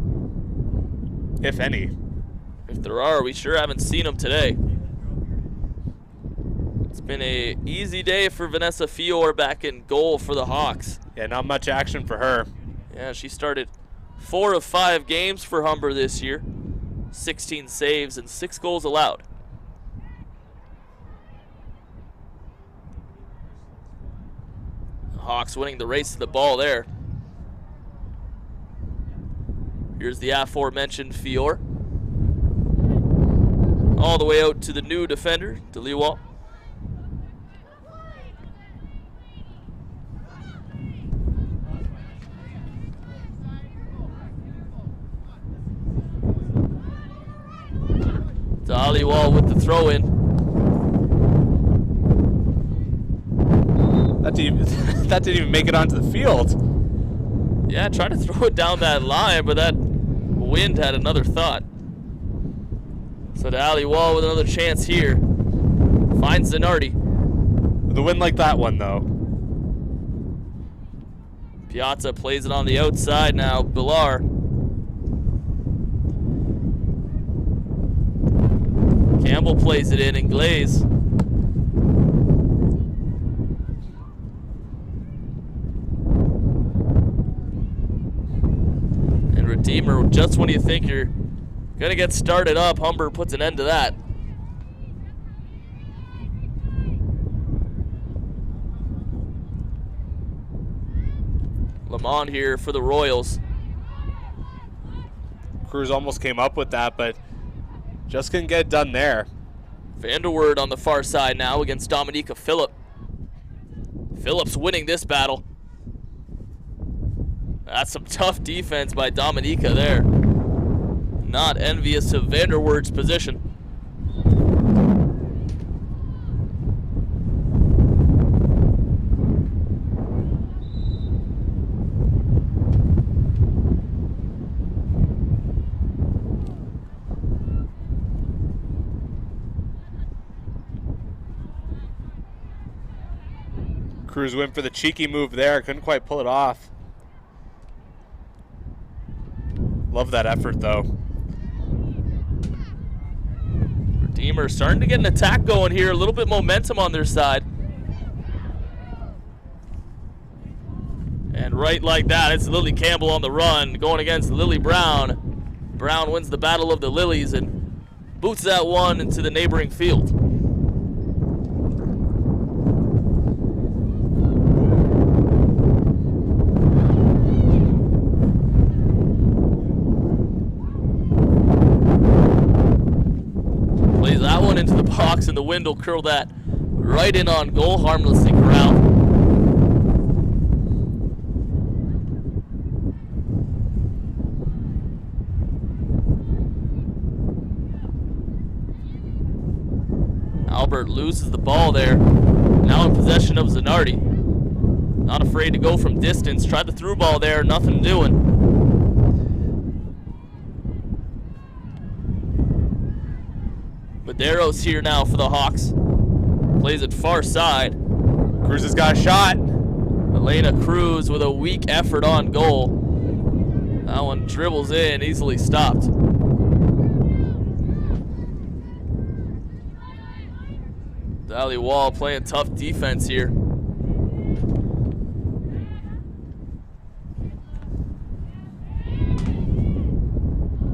Speaker 2: if any.
Speaker 1: If there are, we sure haven't seen them today. It's been an easy day for Vanessa Fior back in goal for the Hawks.
Speaker 2: Yeah, not much action for her.
Speaker 1: Yeah, she started 4 of 5 games for Humber this year. 16 saves and 6 goals allowed. Hawks winning the race to the ball there. Here's the aforementioned Fior. All the way out to the new defender, DeLewalt. Dhaliwal with the throw in.
Speaker 2: That didn't even make it onto the field.
Speaker 1: Yeah, tried to throw it down that line, but that wind had another thought. So Dhaliwal with another chance here. Finds Zanardi.
Speaker 2: With a win like that one, though.
Speaker 1: Piazza plays it on the outside now. Bilar. Campbell plays it in Glaze. And Redeemer, just when you think you're gonna get started up, Humber puts an end to that. Lamont here for the Royals.
Speaker 2: Cruz almost came up with that, but just couldn't get it done there.
Speaker 1: Vanderwoord on the far side now against Dominica Phillip. Phillips winning this battle. That's some tough defense by Dominica there. Not envious of Vanderwoord's position.
Speaker 2: Cruz went for the cheeky move there, couldn't quite pull it off. Love that effort, though.
Speaker 1: Redeemer starting to get an attack going here, a little bit momentum on their side. And right like that, it's Lily Campbell on the run, going against Lily Brown. Brown wins the Battle of the Lilies and boots that one into the neighboring field. Into the box, and the wind will curl that right in on goal, harmlessly corralled. Albert loses the ball there. Now in possession of Zanardi. Not afraid to go from distance. Tried the through ball there, nothing doing. Medeiros here now for the Hawks. Plays it far side.
Speaker 2: Cruz has got a shot.
Speaker 1: Elena Cruz with a weak effort on goal. That one dribbles in, easily stopped. Dhaliwal playing tough defense here.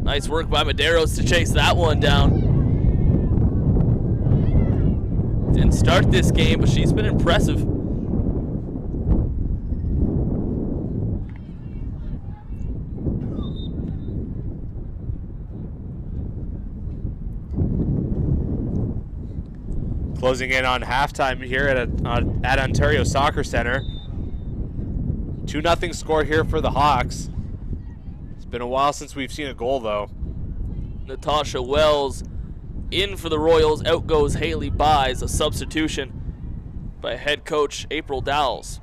Speaker 1: Nice work by Medeiros to chase that one down. Didn't start this game, but she's been impressive.
Speaker 2: Closing in on halftime here at Ontario Soccer Center. 2-0 score here for the Hawks. It's been a while since we've seen a goal, though.
Speaker 1: Natasha Wells in for the Royals. Out goes Haley Buys, a substitution by head coach April Dowles.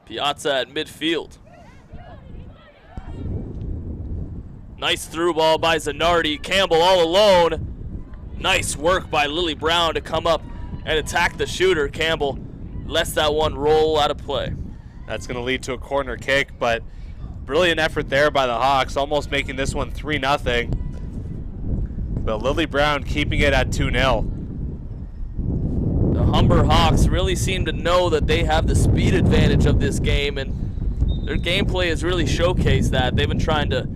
Speaker 1: Piazza at midfield. Nice through ball by Zanardi. Campbell all alone. Nice work by Lily Brown to come up and attack the shooter. Campbell lets that one roll out of play.
Speaker 2: That's going to lead to a corner kick, but brilliant effort there by the Hawks, almost making this one 3-0. But Lily Brown keeping it at 2-0.
Speaker 1: The Humber Hawks really seem to know that they have the speed advantage of this game, and their gameplay has really showcased that. They've been trying to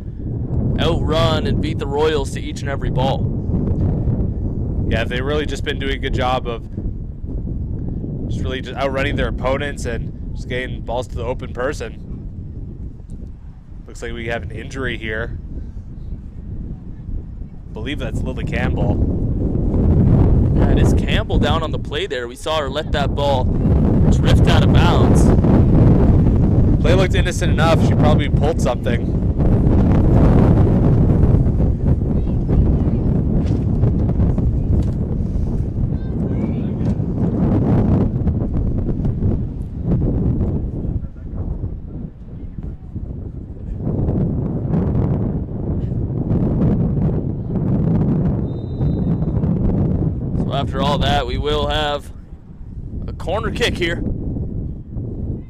Speaker 1: outrun and beat the Royals to each and every ball.
Speaker 2: Yeah, they've really just been doing a good job of just really just outrunning their opponents and just getting balls to the open person. Looks like we have an injury here. I believe that's Lily Campbell.
Speaker 1: Yeah, it is Campbell down on the play there. We saw her let that ball drift out of bounds.
Speaker 2: Play looked innocent enough. She probably pulled something.
Speaker 1: So after all that, we will have a corner kick here.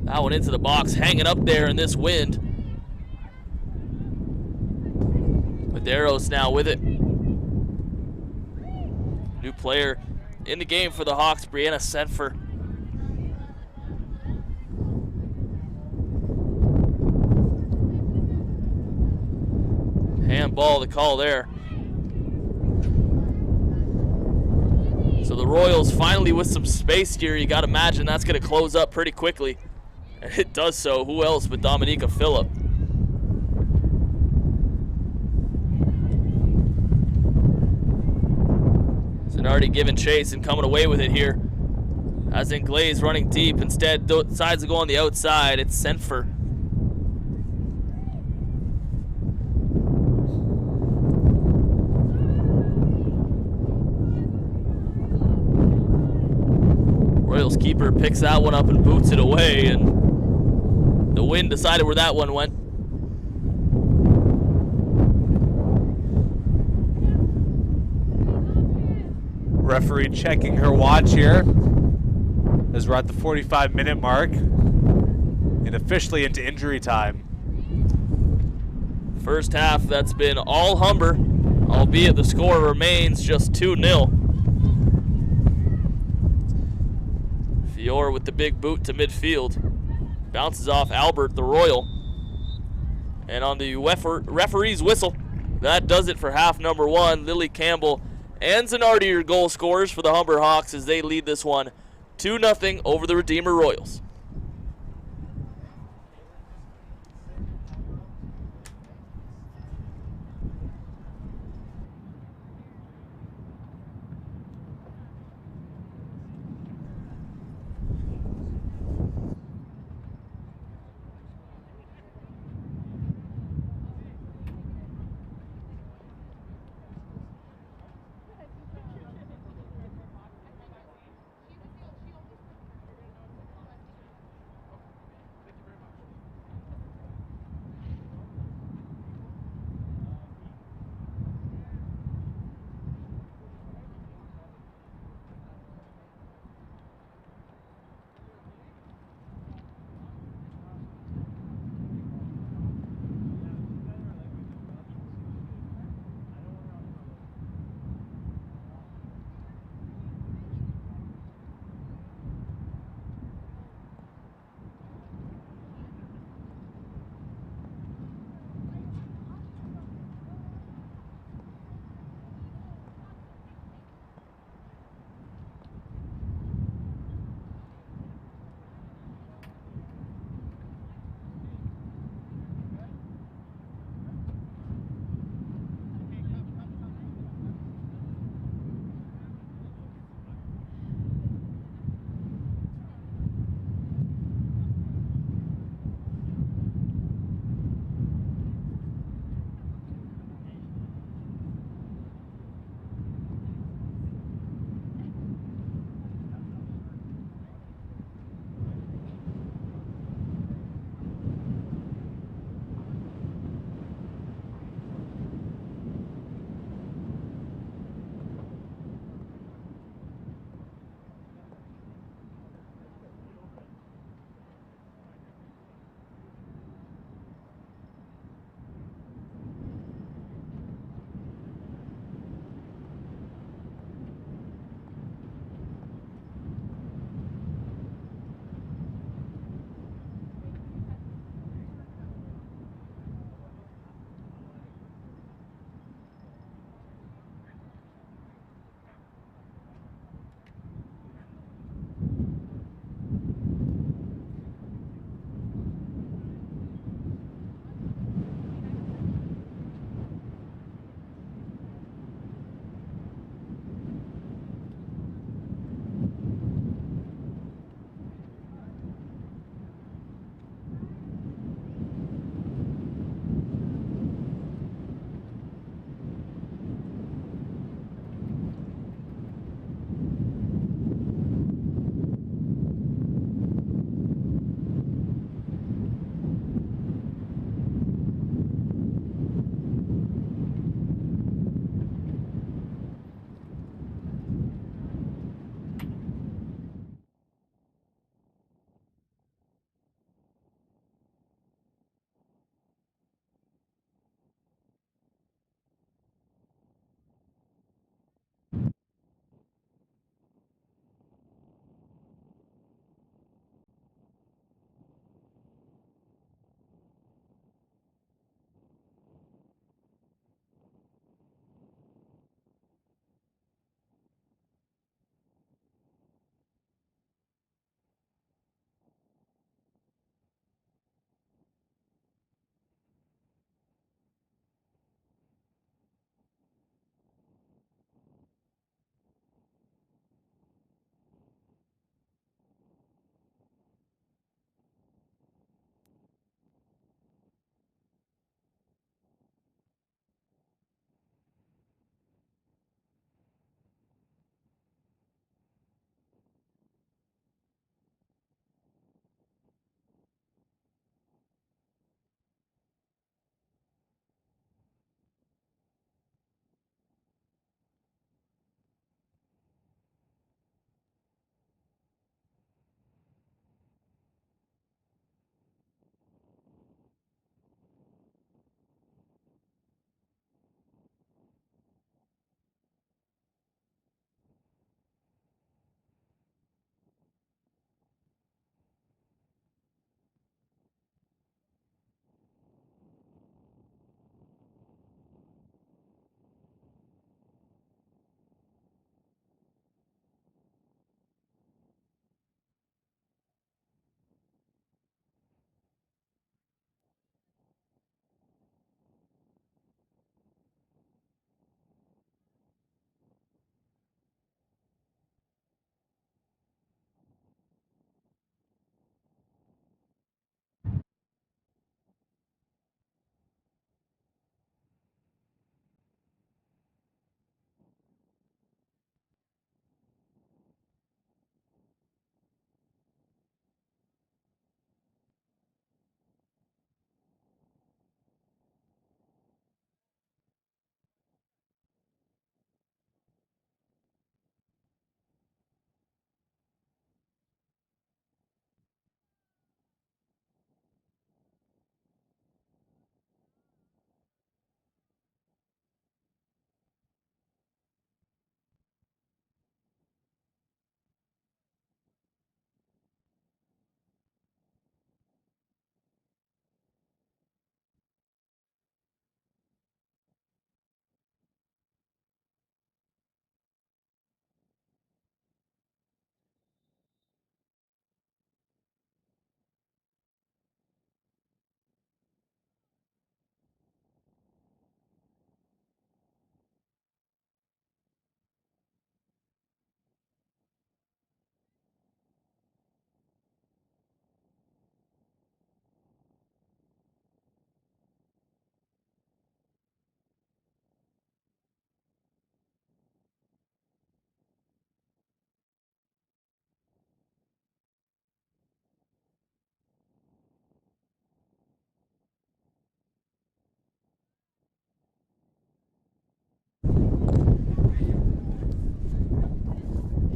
Speaker 1: That one into the box, hanging up there in this wind. Medeiros now with it. New player in the game for the Hawks, Brianna Senfer. Handball, the call there. So the Royals finally with some space here. You got to imagine that's going to close up pretty quickly. And it does so. Who else but Dominica Phillip? Zanardi giving chase and coming away with it here. As in Glaze running deep. Instead, decides to go on the outside. It's Senfer. Royals keeper picks that one up and boots it away, and the wind decided where that one went.
Speaker 2: Referee checking her watch here as we're at the 45-minute mark and officially into injury time.
Speaker 1: First half, that's been all Humber, albeit the score remains just 2-0. Fior with the big boot to midfield. Bounces off Albert, the Royal. And on the referee's whistle, that does it for half number one. Lily Campbell and Zanardi are goal scorers for the Humber Hawks as they lead this one 2-0 over the Redeemer Royals.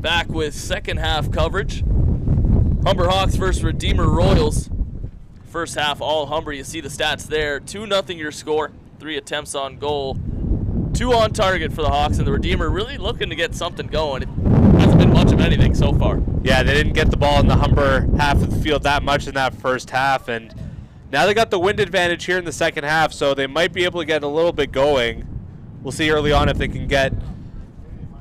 Speaker 1: back with second half coverage. Humber Hawks versus Redeemer Royals. First half, all Humber. You see the stats there. 2-0 your score. 3 attempts on goal. 2 on target for the Hawks, and the Redeemer really looking to get something going. It hasn't been much of anything so far.
Speaker 2: Yeah, they didn't get the ball in the Humber half of the field that much in that first half, and now they got the wind advantage here in the second half, so they might be able to get a little bit going. We'll see early on if they can get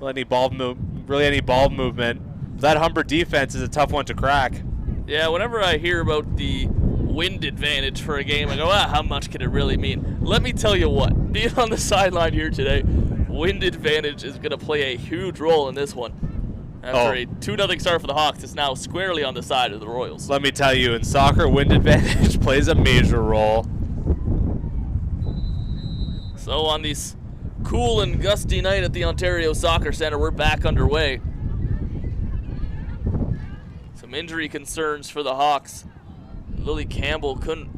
Speaker 2: any ball movement. That Humber defense is a tough one to crack.
Speaker 1: Yeah, whenever I hear about the wind advantage for a game, I go, how much can it really mean? Let me tell you what, being on the sideline here today, wind advantage is going to play a huge role in this one. After a 2-0 start for the Hawks, it's now squarely on the side of the Royals.
Speaker 2: Let me tell you, in soccer, wind advantage plays a major role.
Speaker 1: So on this cool and gusty night at the Ontario Soccer Centre, we're back underway. Some injury concerns for the Hawks. Lily Campbell couldn't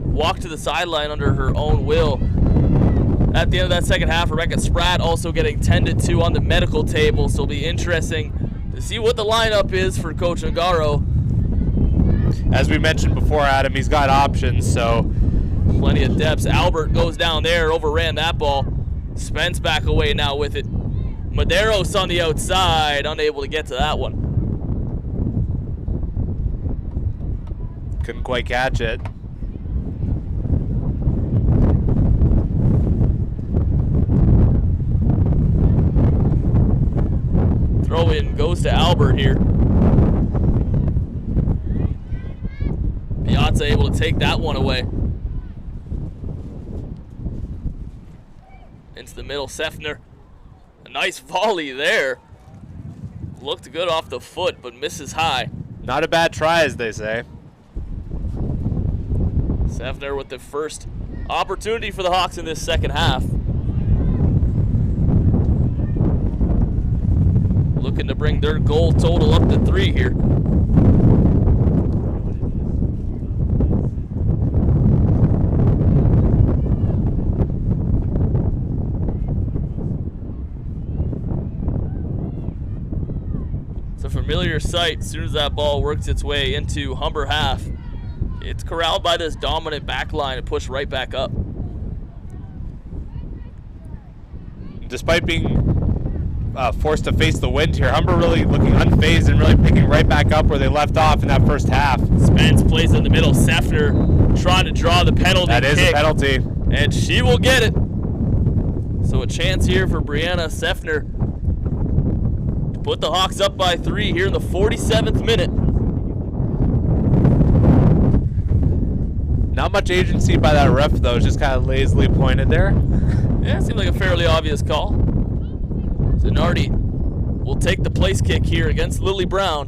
Speaker 1: walk to the sideline under her own will. At the end of that second half, Rebecca Spratt also getting tended to on the medical table, so it'll be interesting to see what the lineup is for Coach Ngaro.
Speaker 2: As we mentioned before, Adam, he's got options, so
Speaker 1: plenty of depths. Albert goes down there, overran that ball. Spence back away now with it. Medeiros on the outside, unable to get to that one.
Speaker 2: Couldn't quite catch it.
Speaker 1: Throw in goes to Albert here. Piazza able to take that one away. Into the middle, Sefner. A nice volley there. Looked good off the foot, but misses high.
Speaker 2: Not a bad try, as they say.
Speaker 1: Sefner with the first opportunity for the Hawks in this second half. Looking to bring their goal total up to 3 here. It's a familiar sight as soon as that ball works its way into Humber half. It's corralled by this dominant back line and pushed right back up.
Speaker 2: Despite being forced to face the wind here, Humber really looking unfazed and really picking right back up where they left off in that first half.
Speaker 1: Spence plays in the middle. Sefner trying to draw the penalty
Speaker 2: That is
Speaker 1: kick,
Speaker 2: a penalty.
Speaker 1: and she will get it. So a chance here for Brianna Sefner to put the Hawks up by 3 here in the 47th minute.
Speaker 2: Not much agency by that ref, though. Just kind of lazily pointed there.
Speaker 1: Yeah, it seemed like a fairly obvious call. Zanardi will take the place kick here against Lily Brown.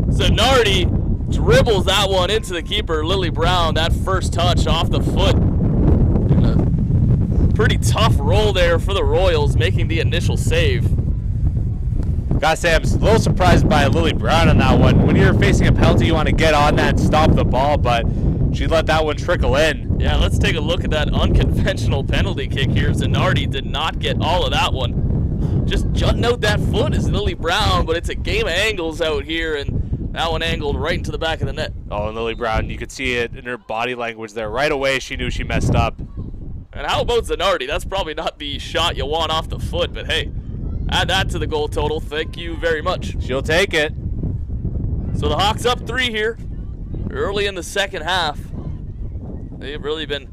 Speaker 1: Zanardi dribbles that one into the keeper, Lily Brown. That first touch off the foot. And a pretty tough roll there for the Royals, making the initial save.
Speaker 2: Gotta say, I'm a little surprised by Lily Brown on that one. When you're facing a penalty, you want to get on that and stop the ball, but she let that one trickle in.
Speaker 1: Yeah, let's take a look at that unconventional penalty kick here. Zanardi did not get all of that one. Just jutting out that foot is Lily Brown, but it's a game of angles out here, and that one angled right into the back of the net.
Speaker 2: Oh, and Lily Brown, you could see it in her body language there. Right away, she knew she messed up.
Speaker 1: And how about Zanardi? That's probably not the shot you want off the foot, but hey, add that to the goal total. Thank you very much.
Speaker 2: She'll take it.
Speaker 1: So the Hawks up 3 here early in the second half. They've really been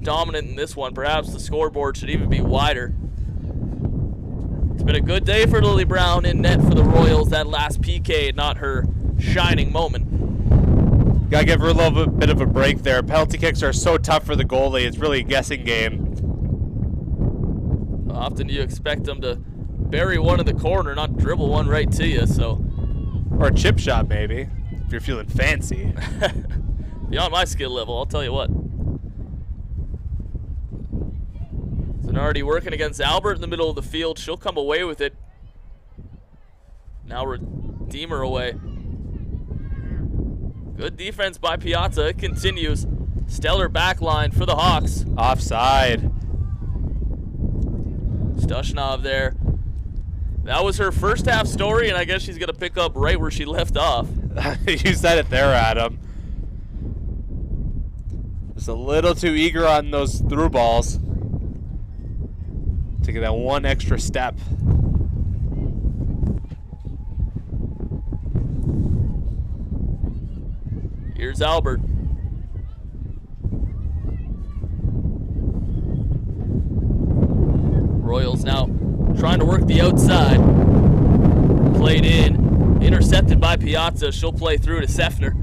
Speaker 1: dominant in this one. Perhaps the scoreboard should even be wider. It's been a good day for Lily Brown in net for the Royals. That last PK, not her shining moment.
Speaker 2: Gotta give her a little bit of a break there. Penalty kicks are so tough for the goalie. It's really a guessing game.
Speaker 1: Often you expect them to bury one in the corner, not dribble one right to you, so.
Speaker 2: Or a chip shot, maybe, if you're feeling fancy.
Speaker 1: Beyond my skill level, I'll tell you what. Zanardi working against Albert in the middle of the field. She'll come away with it. Now Redeemer away. Good defense by Piazza. It continues. stellar back line for the Hawks.
Speaker 2: Offside.
Speaker 1: Stushnov there. That was her first half story, and I guess she's going to pick up right where she left off.
Speaker 2: You said it there, Adam. Just a little too eager on those through balls. Taking that one extra step.
Speaker 1: Here's Albert. Royals now trying to work the outside. Played in, intercepted by Piazza. She'll play through to Sefner.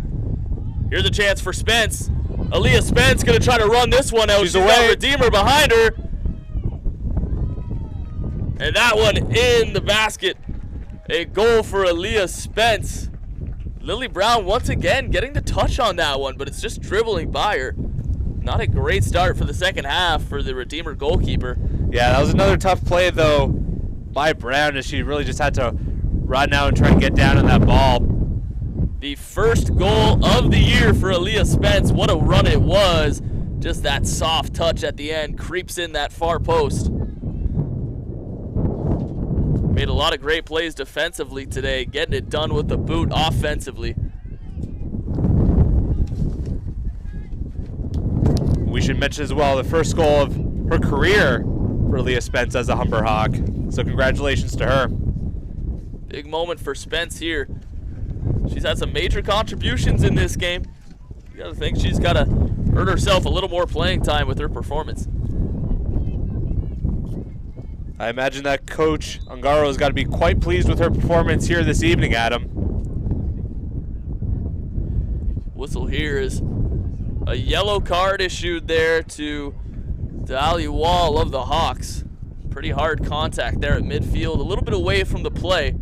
Speaker 1: Here's a chance for Spence. Aaliyah Spence gonna try to run this one out. She's got Redeemer behind her. And that one in the basket. A goal for Aaliyah Spence. Lily Brown once again getting the touch on that one, but it's just dribbling by her. Not a great start for the second half for the Redeemer goalkeeper.
Speaker 2: Yeah, that was another tough play, though, by Brown, as she really just had to run out and try and get down on that ball.
Speaker 1: The first goal of the year for Aaliyah Spence. What a run it was. Just that soft touch at the end creeps in that far post. Made a lot of great plays defensively today, getting it done with the boot offensively.
Speaker 2: We should mention as well the first goal of her career for Aaliyah Spence as a Humber Hawk. So congratulations to her.
Speaker 1: Big moment for Spence here. She's had some major contributions in this game. You gotta think she's gotta earn herself a little more playing time with her performance.
Speaker 2: I imagine that Coach Ungaro has got to be quite pleased with her performance here this evening, Adam.
Speaker 1: Whistle here is a yellow card issued there to Ali Wall of the Hawks. Pretty hard contact there at midfield, a little bit away from the play.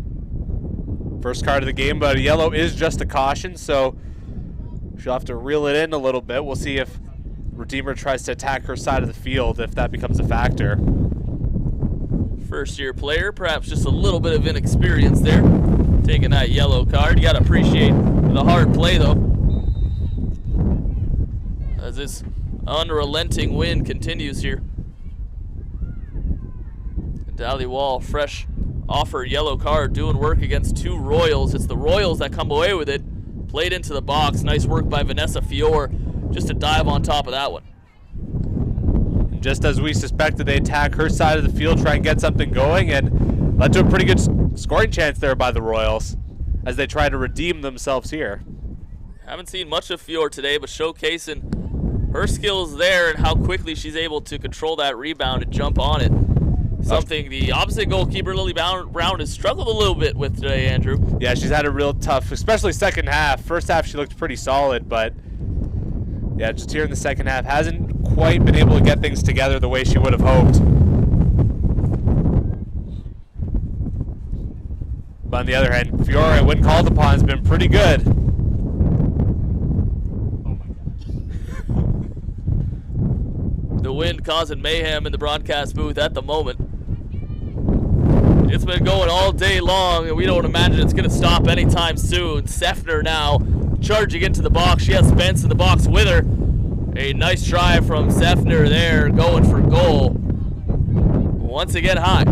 Speaker 2: First card of the game, but a yellow is just a caution, so she'll have to reel it in a little bit. We'll see if Redeemer tries to attack her side of the field, if that becomes a factor.
Speaker 1: First-year player, perhaps just a little bit of inexperience there, taking that yellow card. You got to appreciate the hard play, though, as this unrelenting wind continues here. Dally Wall, fresh off her yellow card, doing work against two Royals. It's the Royals that come away with it. Played into the box. Nice work by Vanessa Fior just to dive on top of that one.
Speaker 2: Just as we suspected, they attack her side of the field, try and get something going, and led to a pretty good scoring chance there by the Royals as they try to redeem themselves here.
Speaker 1: Haven't seen much of Fior today, but showcasing her skills there and how quickly she's able to control that rebound and jump on it. Something the opposite goalkeeper, Lily Brown, has struggled a little bit with today, Andrew.
Speaker 2: Yeah, she's had a real tough, especially second half. First half she looked pretty solid, but yeah, just here in the second half, hasn't quite been able to get things together the way she would have hoped. But on the other hand, Fiore, when called upon, has been pretty good.
Speaker 1: The wind causing mayhem in the broadcast booth at the moment. It's been going all day long, and we don't imagine it's going to stop anytime soon. Sefner now charging into the box. She has Spence in the box with her. A nice try from Sefner there, going for goal. Once again high.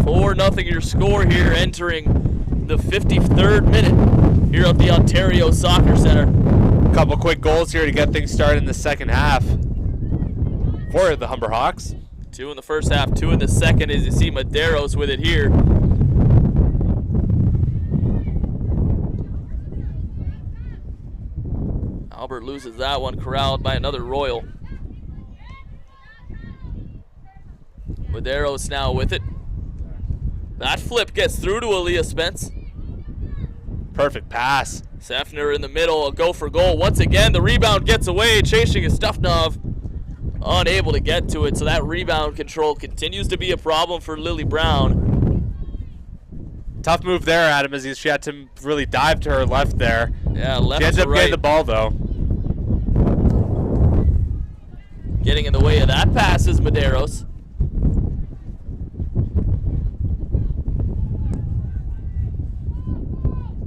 Speaker 1: 4-0 your score here, entering the 53rd minute here at the Ontario Soccer Center.
Speaker 2: A couple quick goals here to get things started in the second half for the Humber Hawks.
Speaker 1: 2 in the first half, 2 in the second, as you see Medeiros with it here. Albert loses that one, corralled by another Royal. Medeiros now with it. That flip gets through to Aaliyah Spence.
Speaker 2: Perfect pass.
Speaker 1: Sefner in the middle, a go for goal. Once again, the rebound gets away, chasing Stufnov. Unable to get to it, so that rebound control continues to be a problem for Lily Brown.
Speaker 2: Tough move there, Adam, as she had to really dive to her left there.
Speaker 1: Yeah, left
Speaker 2: she ends
Speaker 1: to
Speaker 2: up
Speaker 1: right.
Speaker 2: getting the ball, though.
Speaker 1: Getting in the way of that pass is Medeiros.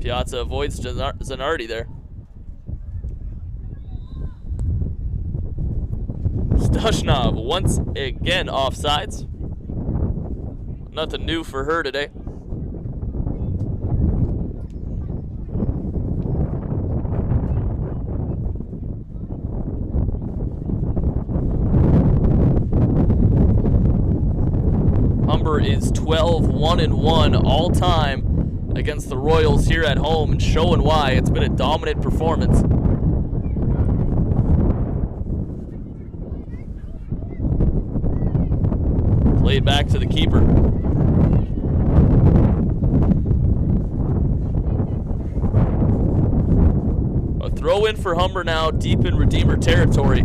Speaker 1: Piazza avoids Zanardi there. Stushnov once again offsides. Nothing new for her today. Humber is 12-1-1 all time against the Royals here at home, and showing why. It's been a dominant performance. Played back to the keeper. A throw in for Humber now, deep in Redeemer territory.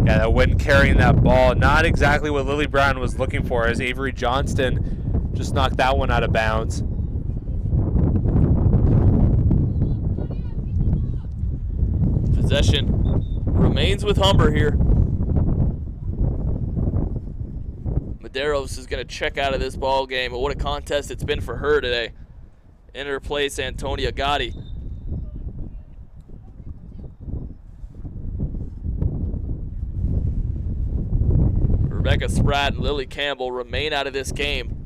Speaker 2: Yeah, that wind carrying that ball, not exactly what Lily Brown was looking for, as Avery Johnston just knocked that one out of bounds.
Speaker 1: Possession remains with Humber here. Medeiros is going to check out of this ball game, but what a contest it's been for her today. In her place, Antonia Gotti. Rebecca Spratt and Lily Campbell remain out of this game.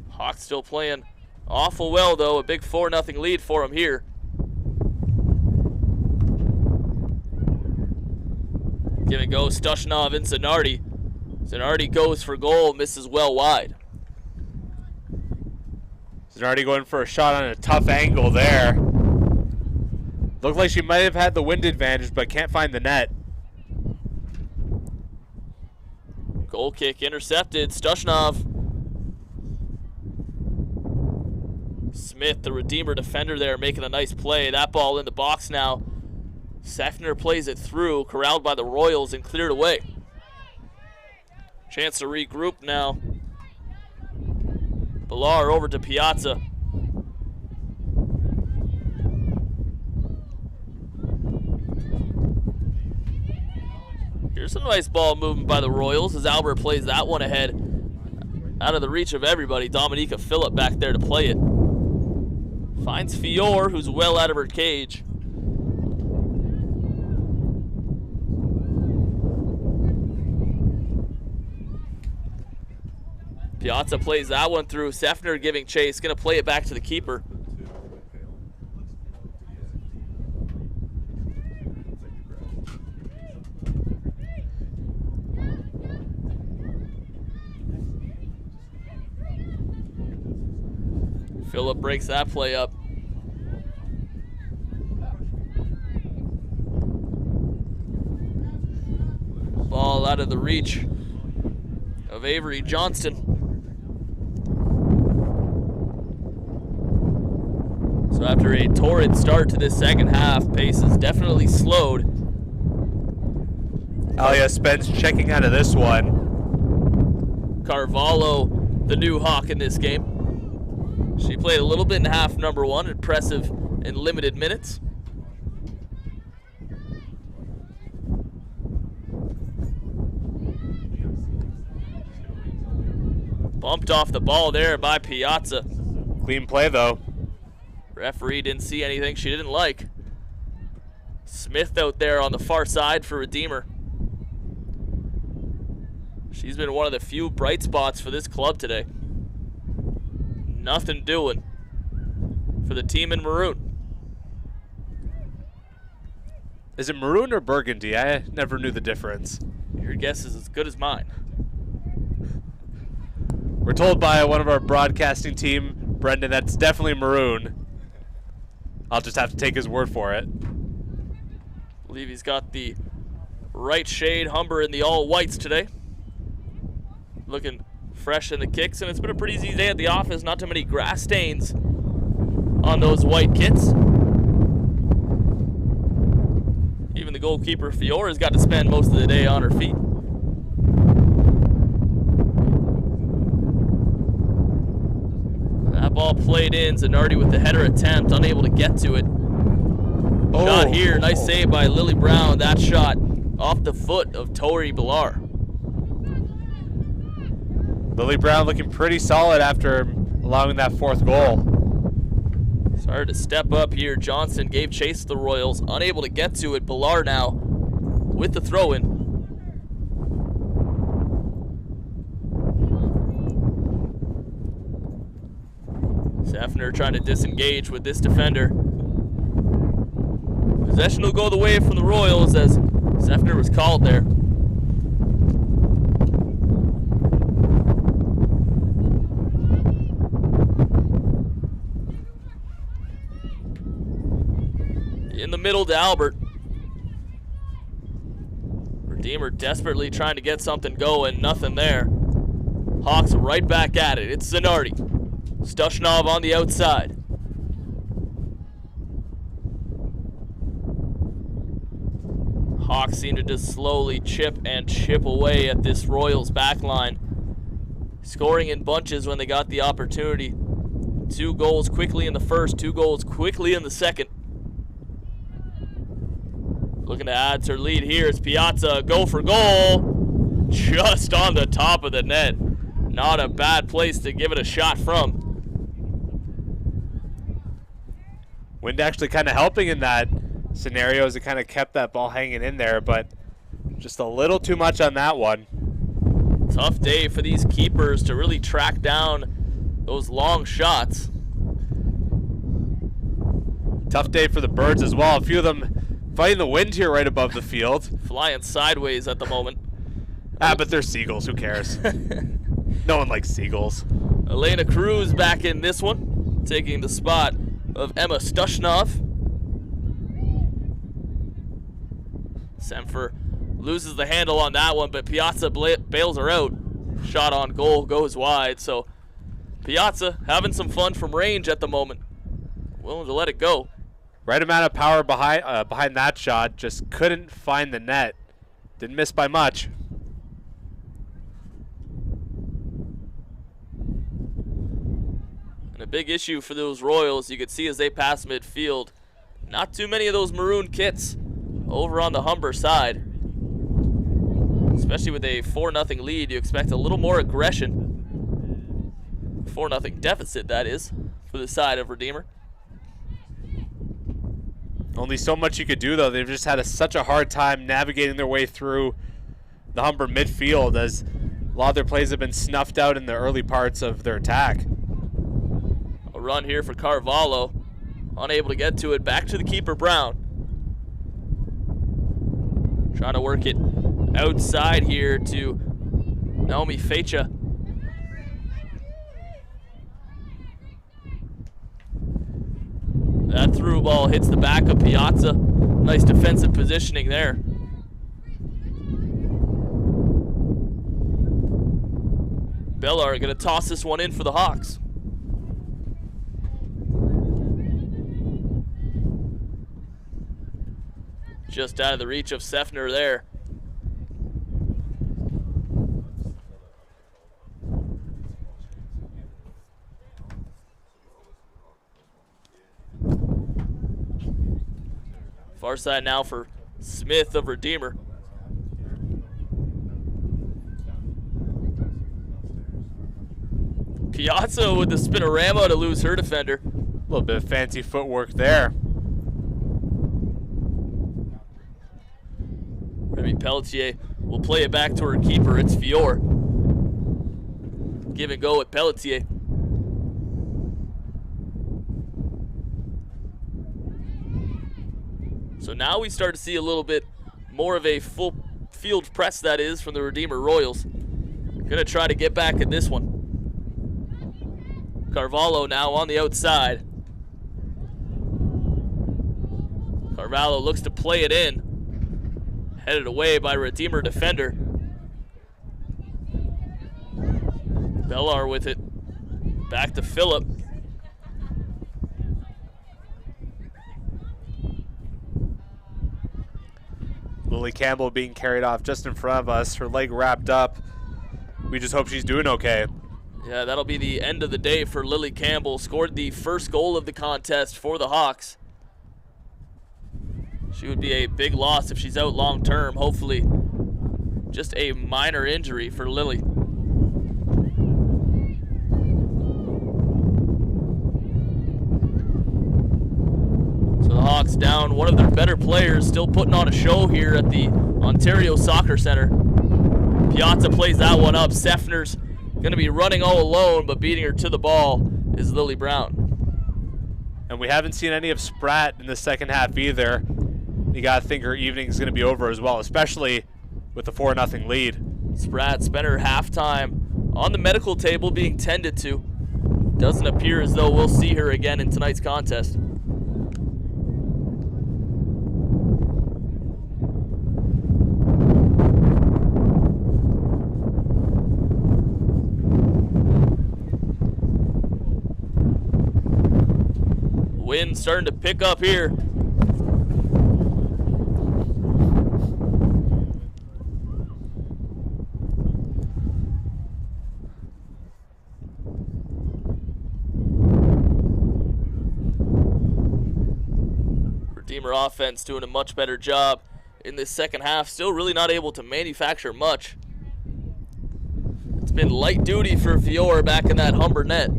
Speaker 1: Hawks still playing awful well, though. A big 4-0 lead for them here. Give it go, Stushnov and Zanardi. Zanardi goes for goal, misses well wide.
Speaker 2: Zanardi going for a shot on a tough angle there. Looked like she might have had the wind advantage, but can't find the net.
Speaker 1: Goal kick intercepted. Stushnov. Smith, the Redeemer defender there, making a nice play. That ball in the box now. Sefner plays it through, corralled by the Royals and cleared away. Chance to regroup now. Bilar over to Piazza. Here's a nice ball movement by the Royals as Albert plays that one ahead. Out of the reach of everybody. Dominica Phillip back there to play it. Finds Fior, who's well out of her cage. Piazza plays that one through. Sefner giving chase. Going to play it back to the keeper. Phillip breaks that play up. Ball out of the reach of Avery Johnston. So after a torrid start to this second half, pace is definitely slowed.
Speaker 2: Alia Spence checking out of this one.
Speaker 1: Carvalho, the new Hawk in this game. She played a little bit in half number one, impressive in limited minutes. Bumped off the ball there by Piazza.
Speaker 2: Clean play though.
Speaker 1: Referee didn't see anything she didn't like. Smith out there on the far side for Redeemer. She's been one of the few bright spots for this club today. Nothing doing for the team in maroon.
Speaker 2: Is it maroon or burgundy? I never knew the difference.
Speaker 1: Your guess is as good as mine.
Speaker 2: We're told by one of our broadcasting team, Brendan, that's definitely maroon. I'll just have to take his word for it.
Speaker 1: I believe he's got the right shade. Humber in the all whites today. Looking fresh in the kicks, and it's been a pretty easy day at the office. Not too many grass stains on those white kits. Even the goalkeeper Fiora's got to spend most of the day on her feet. That ball played in. Zanardi with the header attempt, unable to get to it. Shot here, nice save by Lily Brown. That shot off the foot of Tori Bilar.
Speaker 2: Lily Brown looking pretty solid after allowing that fourth goal.
Speaker 1: Started to step up here. Johnson gave chase to the Royals. Unable to get to it. Pilar now with the throw-in. Seffner trying to disengage with this defender. Possession will go the way from the Royals as Seffner was called there. In the middle to Albert. Redeemer desperately trying to get something going. Nothing there. Hawks right back at it. It's Zanardi. Stushnov on the outside. Hawks seem to just slowly chip away at this Royals back line. Scoring in bunches when they got the opportunity. 2 goals quickly in the first, 2 goals quickly in the second. Looking to add to her lead here. It's Piazza. Go for goal. Just on the top of the net. Not a bad place to give it a shot from.
Speaker 2: Wind actually kind of helping in that scenario as it kind of kept that ball hanging in there, but just a little too much on that one.
Speaker 1: Tough day for these keepers to really track down those long shots.
Speaker 2: Tough day for the Birds as well. A few of them fighting the wind here right above the field.
Speaker 1: Flying sideways at the moment.
Speaker 2: But they're seagulls. Who cares? No one likes seagulls.
Speaker 1: Elena Cruz back in this one, taking the spot of Emma Stushnov. Semfer loses the handle on that one, but Piazza bails her out. Shot on goal goes wide, so Piazza having some fun from range at the moment. Willing to let it go.
Speaker 2: Right amount of power behind that shot, just couldn't find the net. Didn't miss by much.
Speaker 1: And a big issue for those Royals, you could see as they pass midfield, not too many of those maroon kits over on the Humber side. Especially with a 4-0 lead, you expect a little more aggression. 4-0 deficit, that is, for the side of Redeemer.
Speaker 2: Only so much you could do, though. They've just had such a hard time navigating their way through the Humber midfield, as a lot of their plays have been snuffed out in the early parts of their attack.
Speaker 1: A run here for Carvalho. Unable to get to it. Back to the keeper, Brown. Trying to work it outside here to Naomi Fecha. That through ball hits the back of Piazza. Nice defensive positioning there. Bellar going to toss this one in for the Hawks. Just out of the reach of Seffner there. Far side now for Smith of Redeemer. Piazza with the spinorama to lose her defender.
Speaker 2: A little bit of fancy footwork there.
Speaker 1: Remy Pelletier will play it back to her keeper. It's Fior. Give and go with Pelletier. So now we start to see a little bit more of a full field press, that is, from the Redeemer Royals. Gonna try to get back in this one. Carvalho now on the outside. Carvalho looks to play it in. Headed away by Redeemer defender. Bellar with it. Back to Phillip.
Speaker 2: Lily Campbell being carried off just in front of us. Her leg wrapped up. We just hope she's doing okay.
Speaker 1: Yeah, that'll be the end of the day for Lily Campbell. Scored the first goal of the contest for the Hawks. She would be a big loss if she's out long term. Hopefully, just a minor injury for Lily. one of their better players, still putting on a show here at the Ontario Soccer Center. Piazza plays that one up. Seffner's going to be running all alone, but beating her to the ball is Lily Brown.
Speaker 2: And we haven't seen any of Spratt in the second half either. You got to think her evening's going to be over as well, especially with the 4-0 lead.
Speaker 1: Spratt spent her halftime on the medical table being tended to. Doesn't appear as though we'll see her again in tonight's contest. Wind starting to pick up here. Redeemer offense doing a much better job in this second half. Still really not able to manufacture much. It's been light duty for Fiore back in that Humber net.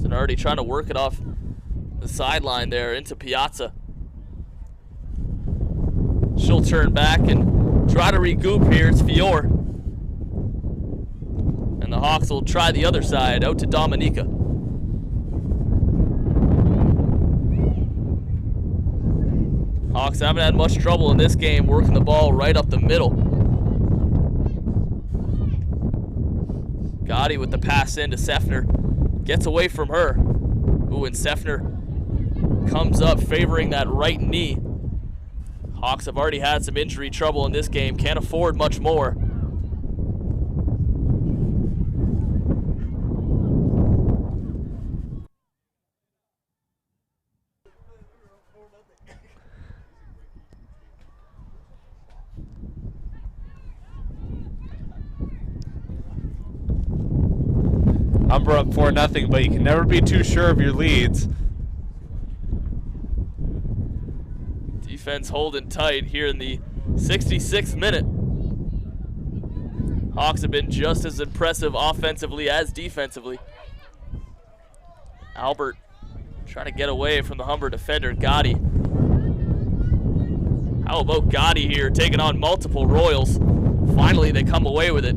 Speaker 1: Already trying to work it off the sideline there into Piazza. She'll turn back and try to regroup here. It's Fiore. And the Hawks will try the other side out to Dominica. Hawks haven't had much trouble in this game working the ball right up the middle. Gotti with the pass in to Seffner. Gets away from her. Ooh, and Seffner comes up favoring that right knee. Hawks have already had some injury trouble in this game. Can't afford much more.
Speaker 2: Humber up 4-0, but you can never be too sure of your leads.
Speaker 1: Defense holding tight here in the 66th minute. Hawks have been just as impressive offensively as defensively. Albert trying to get away from the Humber defender, Gotti. How about Gotti here taking on multiple Royals? Finally, they come away with it.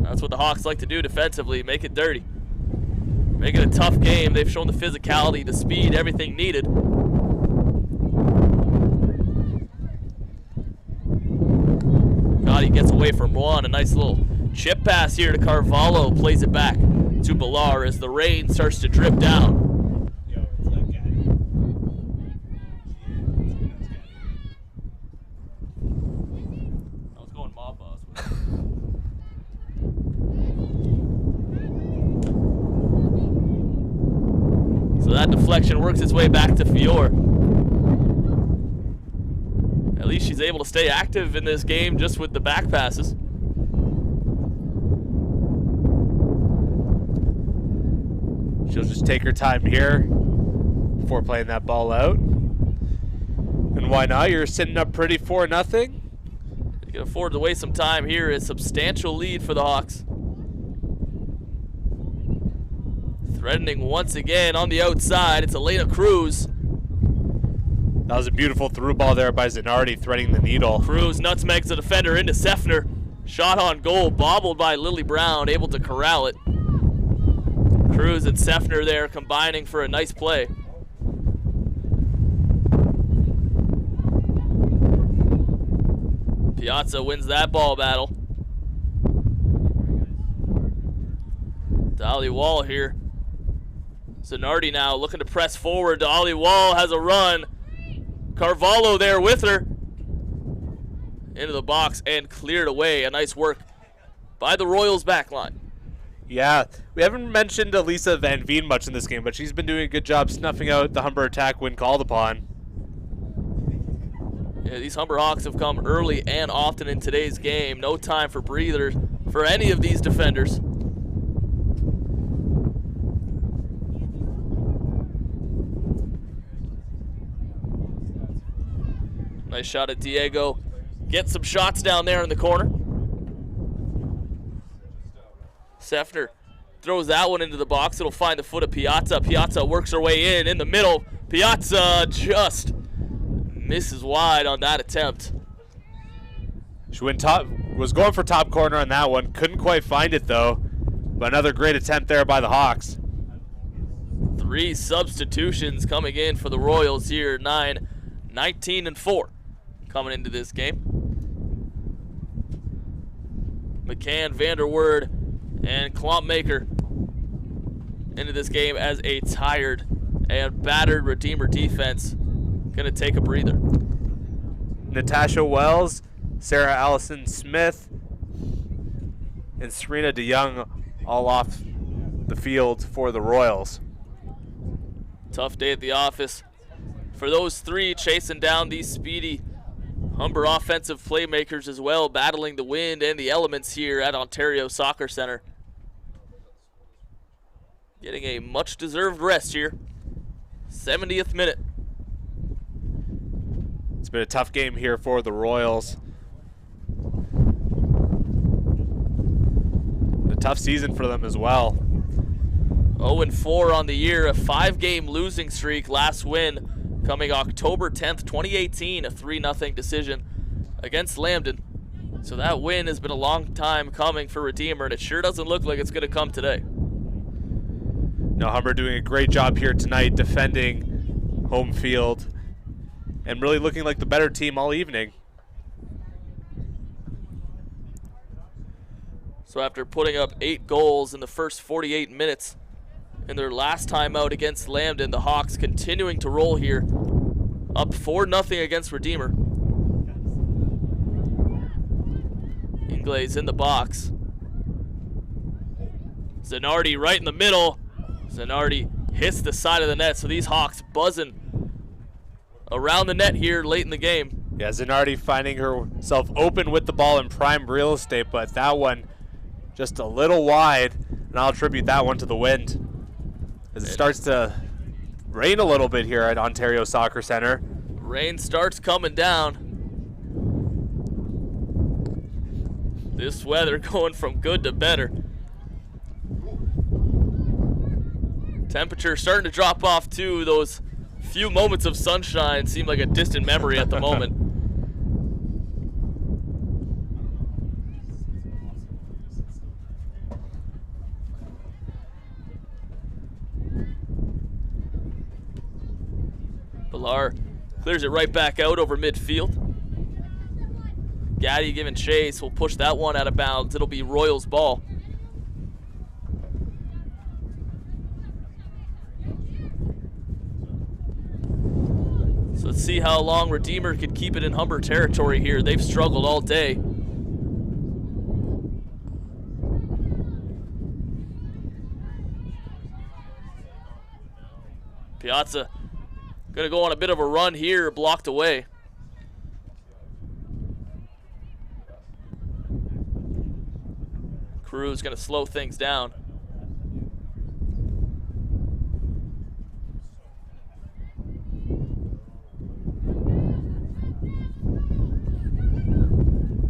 Speaker 1: That's what the Hawks like to do defensively, make it dirty. Make it a tough game. They've shown the physicality, the speed, everything needed. Gotti gets away from one. A nice little chip pass here to Carvalho. Plays it back to Bilar as the rain starts to drip down. So that deflection works its way back to Fiore. At least she's able to stay active in this game just with the back passes.
Speaker 2: She'll just take her time here before playing that ball out. And why not? You're sitting up pretty 4-0.
Speaker 1: You can afford to waste some time here. A substantial lead for the Hawks. Threatening once again on the outside. It's Elena Cruz.
Speaker 2: That was a beautiful through ball there by Zanardi, threading the needle.
Speaker 1: Cruz nutmegs the defender into Seffner. Shot on goal, bobbled by Lily Brown, able to corral it. Cruz and Seffner there combining for a nice play. Piazza wins that ball battle. Dolly Wall here. Zanardi now looking to press forward. Dolly Wall has a run. Carvalho there with her. Into the box and cleared away. A nice work by the Royals back line.
Speaker 2: Yeah, we haven't mentioned Elisa Van Veen much in this game, but she's been doing a good job snuffing out the Humber attack when called upon.
Speaker 1: Yeah, these Humber Hawks have come early and often in today's game. No time for breathers for any of these defenders. Nice shot at Diego. Get some shots down there in the corner. Sefner throws that one into the box. It'll find the foot of Piazza. Piazza works her way in the middle. Piazza just misses wide on that attempt.
Speaker 2: She was going for top corner on that one. Couldn't quite find it though. But another great attempt there by the Hawks.
Speaker 1: 3 substitutions coming in for the Royals here. 9, 19, and 4 coming into this game. McCann, Vanderwoord, and Klumpmaker into this game as a tired and battered Redeemer defense gonna take a breather.
Speaker 2: Natasha Wells, Sarah Allison Smith, and Serena DeYoung all off the field for the Royals.
Speaker 1: Tough day at the office for those 3, chasing down these speedy Humber offensive playmakers as well, battling the wind and the elements here at Ontario Soccer Center. Getting a much-deserved rest here. 70th minute.
Speaker 2: It's been a tough game here for the Royals. A tough season for them as well.
Speaker 1: 0-4 on the year, a 5-game losing streak. Last win coming October 10th, 2018, a 3-0 decision against Lambton. So that win has been a long time coming for Redeemer, and it sure doesn't look like it's going to come today.
Speaker 2: Now Humber doing a great job here tonight defending home field and really looking like the better team all evening.
Speaker 1: So after putting up 8 goals in the first 48 minutes in their last time out against Lambton, the Hawks continuing to roll here, up 4-0 against Redeemer. Ingles in the box. Zanardi right in the middle. Zanardi hits the side of the net, so these Hawks buzzing around the net here late in the game.
Speaker 2: Yeah, Zanardi finding herself open with the ball in prime real estate, but that one just a little wide, and I'll attribute that one to the wind. As it starts to rain a little bit here at Ontario Soccer Center.
Speaker 1: Rain starts coming down. This weather going from good to better. Temperature starting to drop off too. Those few moments of sunshine seem like a distant memory at the moment. Villar clears it right back out over midfield. Gaddy giving chase. Will push that one out of bounds. It'll be Royals' ball. So let's see how long Redeemer could keep it in Humber territory here. They've struggled all day. Piazza gonna go on a bit of a run here, blocked away. Cruz gonna slow things down.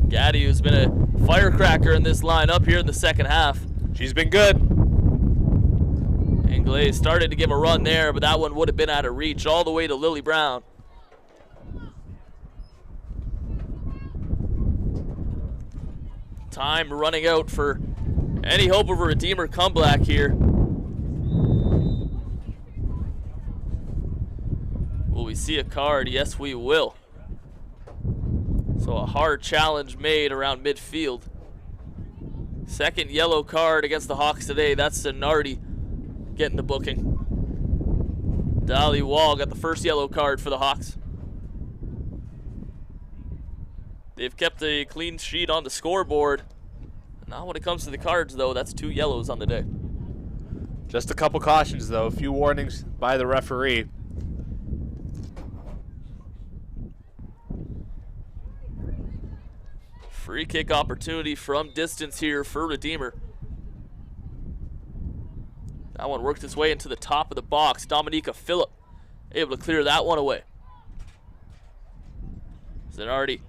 Speaker 1: Gaddy, who's been a firecracker in this lineup here in the second half.
Speaker 2: She's been good.
Speaker 1: Ingles started to give a run there, but that one would have been out of reach all the way to Lily Brown. Time running out for any hope of a Redeemer comeback here. Will we see a card? Yes, we will. So a hard challenge made around midfield. Second yellow card against the Hawks today. That's Zanardi getting the booking. Dolly Wall got the first yellow card for the Hawks. They've kept a clean sheet on the scoreboard. Not when it comes to the cards, though. That's 2 yellows on the day.
Speaker 2: Just a couple cautions, though. A few warnings by the referee.
Speaker 1: Free kick opportunity from distance here for Redeemer. That one worked its way into the top of the box. Dominica Phillip able to clear that one away. Zanardi,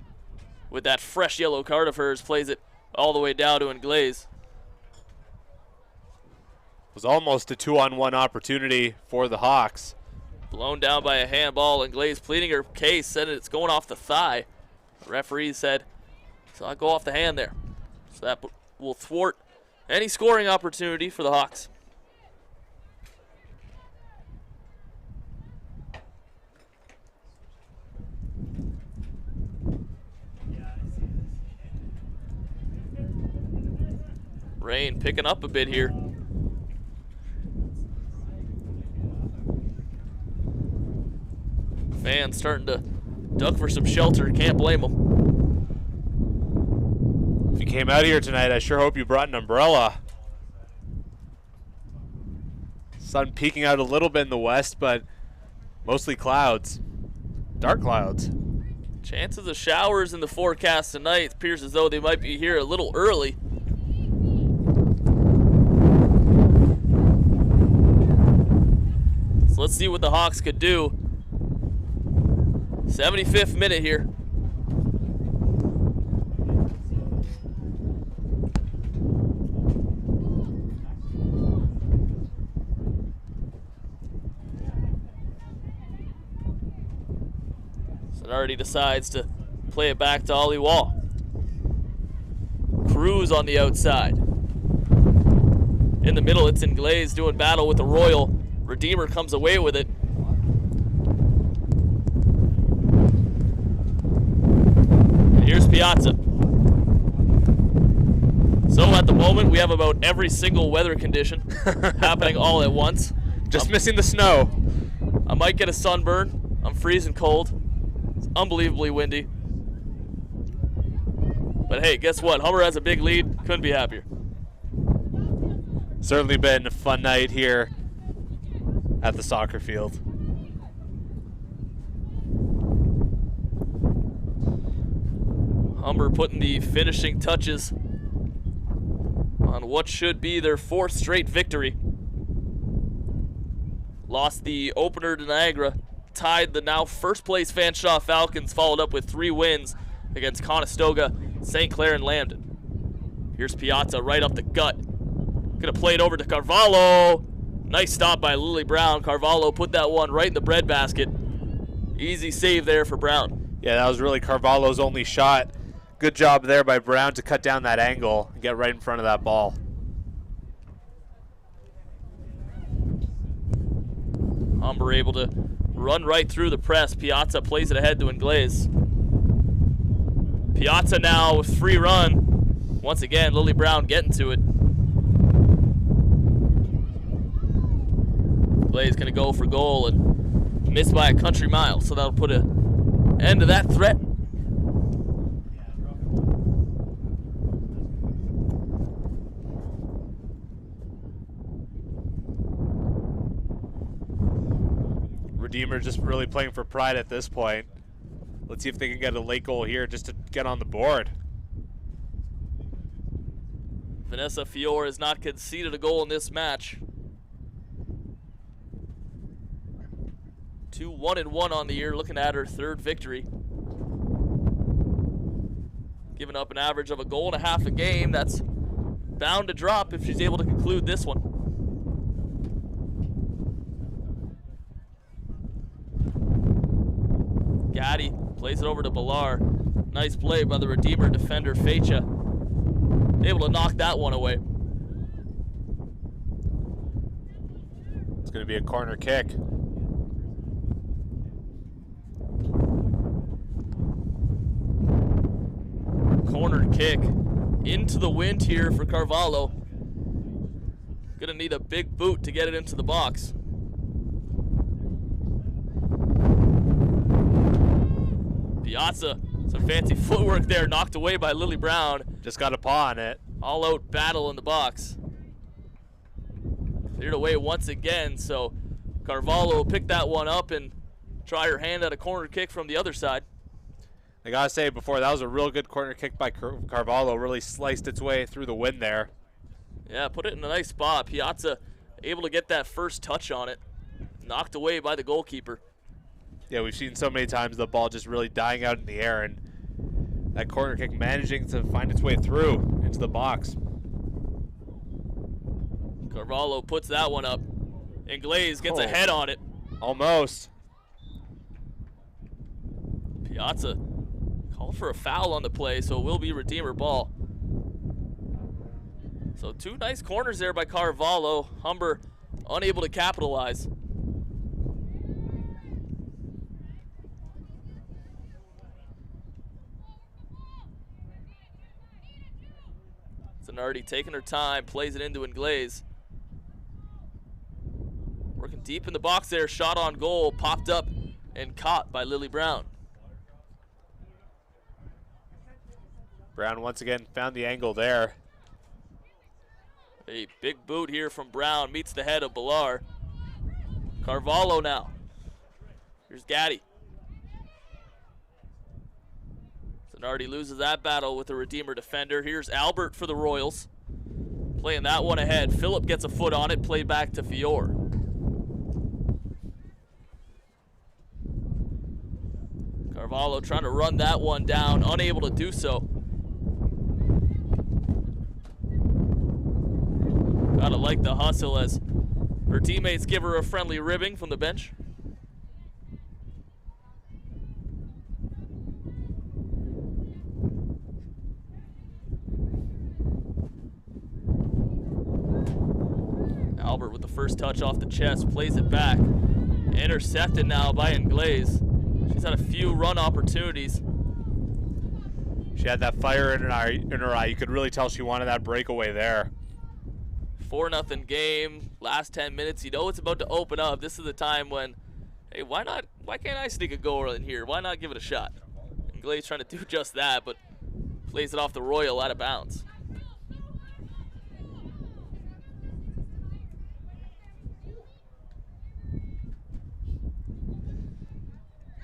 Speaker 1: with that fresh yellow card of hers, plays it all the way down to Ingles.
Speaker 2: Was almost a 2-on-1 opportunity for the Hawks.
Speaker 1: Blown down by a handball, and Glaze pleading her case, said it's going off the thigh. The referee said, so I'll go off the hand there. So that will thwart any scoring opportunity for the Hawks. Rain picking up a bit here. Fans starting to duck for some shelter. Can't blame them.
Speaker 2: If you came out here tonight, I sure hope you brought an umbrella. Sun peeking out a little bit in the west, but mostly clouds. Dark clouds.
Speaker 1: Chances of showers in the forecast tonight. It appears as though they might be here a little early. So let's see what the Hawks could do. 75th minute here. Sonardi decides to play it back to Ollie Wall. Cruz on the outside. In the middle, it's Inglaze doing battle with the Royal. Redeemer comes away with it. Here's Piazza. So at the moment, we have about every single weather condition happening all at once.
Speaker 2: Just missing the snow.
Speaker 1: I might get a sunburn. I'm freezing cold. It's unbelievably windy. But hey, guess what? Humber has a big lead. Couldn't be happier.
Speaker 2: Certainly been a fun night here at the soccer field.
Speaker 1: Humber putting the finishing touches on what should be their 4th straight victory. Lost the opener to Niagara, tied the now first place Fanshawe Falcons, followed up with 3 wins against Conestoga, St. Clair, and Lambton. Here's Piazza right up the gut. Gonna play it over to Carvalho. Nice stop by Lily Brown. Carvalho put that one right in the breadbasket. Easy save there for Brown.
Speaker 2: Yeah, that was really Carvalho's only shot. Good job there by Brown to cut down that angle and get right in front of that ball.
Speaker 1: Humber able to run right through the press. Piazza plays it ahead to Inglaze. Piazza now with free run. Once again, Lily Brown getting to it. Inglaze gonna go for goal and miss by a country mile, so that'll put an end to that threat.
Speaker 2: Redeemer just really playing for pride at this point. Let's see if they can get a late goal here just to get on the board.
Speaker 1: Vanessa Fiore has not conceded a goal in this match. 2-1-1 on the year, looking at her 3rd victory. Giving up an average of a goal and a half a game. That's bound to drop if she's able to conclude this one. Gaddy plays it over to Ballar. Nice play by the Redeemer defender, Fecha. Able to knock that one away.
Speaker 2: It's going to be a corner kick.
Speaker 1: Corner kick into the wind here for Carvalho. Gonna need a big boot to get it into the box. Piazza, some fancy footwork there, knocked away by Lily Brown.
Speaker 2: Just got a paw on it.
Speaker 1: All out battle in the box. Cleared away once again, so Carvalho will pick that one up and try her hand at a corner kick from the other side.
Speaker 2: I gotta say, before, that was a real good corner kick by Carvalho. Really sliced its way through the wind there.
Speaker 1: Yeah, put it in a nice spot. Piazza able to get that first touch on it. Knocked away by the goalkeeper.
Speaker 2: Yeah, we've seen so many times the ball just really dying out in the air, and that corner kick managing to find its way through into the box.
Speaker 1: Carvalho puts that one up. And Glaze gets a head on it.
Speaker 2: Almost.
Speaker 1: Piazza called for a foul on the play, so it will be Redeemer ball. So 2 nice corners there by Carvalho. Humber unable to capitalize. Zanardi taking her time, plays it into Inglaze. Working deep in the box there, shot on goal, popped up and caught by Lily Brown.
Speaker 2: Brown once again found the angle there.
Speaker 1: A big boot here from Brown, meets the head of Bilar. Carvalho now. Here's Gaddy. Zanardi loses that battle with the Redeemer defender. Here's Albert for the Royals. Playing that one ahead. Phillip gets a foot on it, played back to Fior. Carvalho trying to run that one down, unable to do so. Gotta like the hustle as her teammates give her a friendly ribbing from the bench. Albert with the first touch off the chest, plays it back. Intercepted now by Inglaze. She's had a few run opportunities.
Speaker 2: She had that fire in her eye. You could really tell she wanted that breakaway there.
Speaker 1: 4-0 game, last 10 minutes. You know it's about to open up. This is the time when, hey, why can't I sneak a goal in here? Why not give it a shot? And Glaze trying to do just that, but plays it off the Royal out of bounds.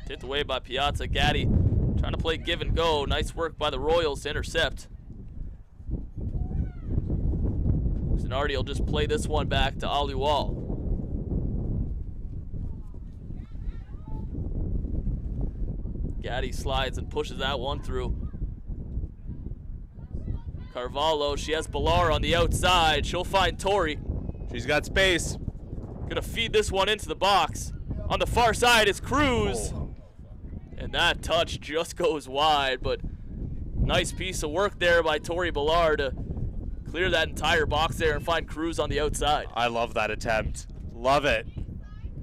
Speaker 1: Tipped away by Piazza. Gaddy trying to play give and go. Nice work by the Royals to intercept. Zanardi will just play this one back to Aliwal. Gaddy slides and pushes that one through. Carvalho, she has Bilar on the outside. She'll find Tori.
Speaker 2: She's got space.
Speaker 1: Gonna feed this one into the box. On the far side is Cruz. And that touch just goes wide, but nice piece of work there by Tori Bilar to clear that entire box there and find Cruz on the outside.
Speaker 2: I love that attempt. Love it.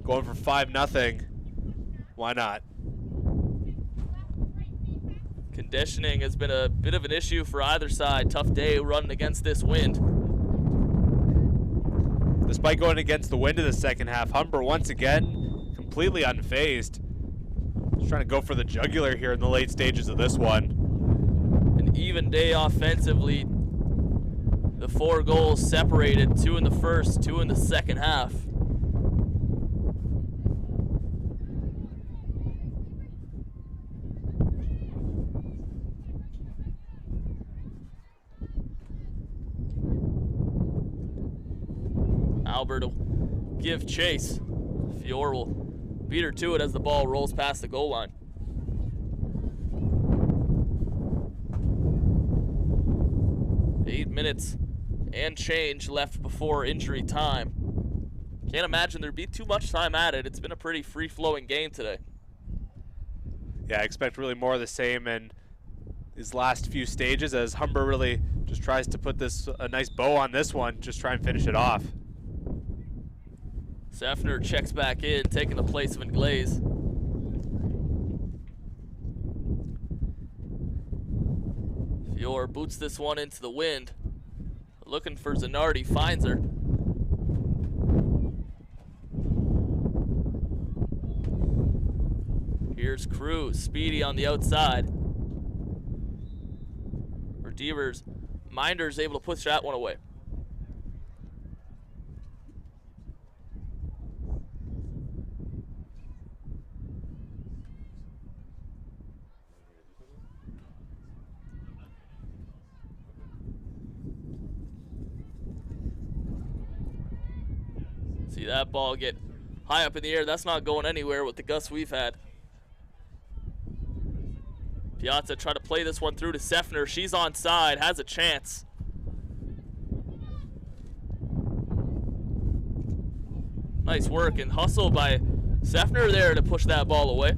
Speaker 2: Going for 5-0. Why not?
Speaker 1: Conditioning has been a bit of an issue for either side. Tough day running against this wind.
Speaker 2: Despite going against the wind in the second half, Humber once again completely unfazed. Just trying to go for the jugular here in the late stages of this one.
Speaker 1: An even day offensively. The 4 goals separated, 2 in the first, 2 in the second half. Albert will give chase. Fior will beat her to it as the ball rolls past the goal line. Eight minutes and change left before injury time. Can't imagine there'd be too much time added. It's been a pretty free-flowing game today.
Speaker 2: Yeah, I expect really more of the same in these last few stages as Humber really just tries to put a nice bow on this one, just try and finish it off.
Speaker 1: Sefner checks back in, taking the place of Inglaze. Fior boots this one into the wind. Looking for Zanardi, finds her. Here's Cruz, speedy on the outside. Redeemers, Minder's able to push that one away. See that ball get high up in the air. That's not going anywhere with the gusts we've had. Piazza try to play this one through to Sefner. She's onside, has a chance. Nice work and hustle by Sefner there to push that ball away.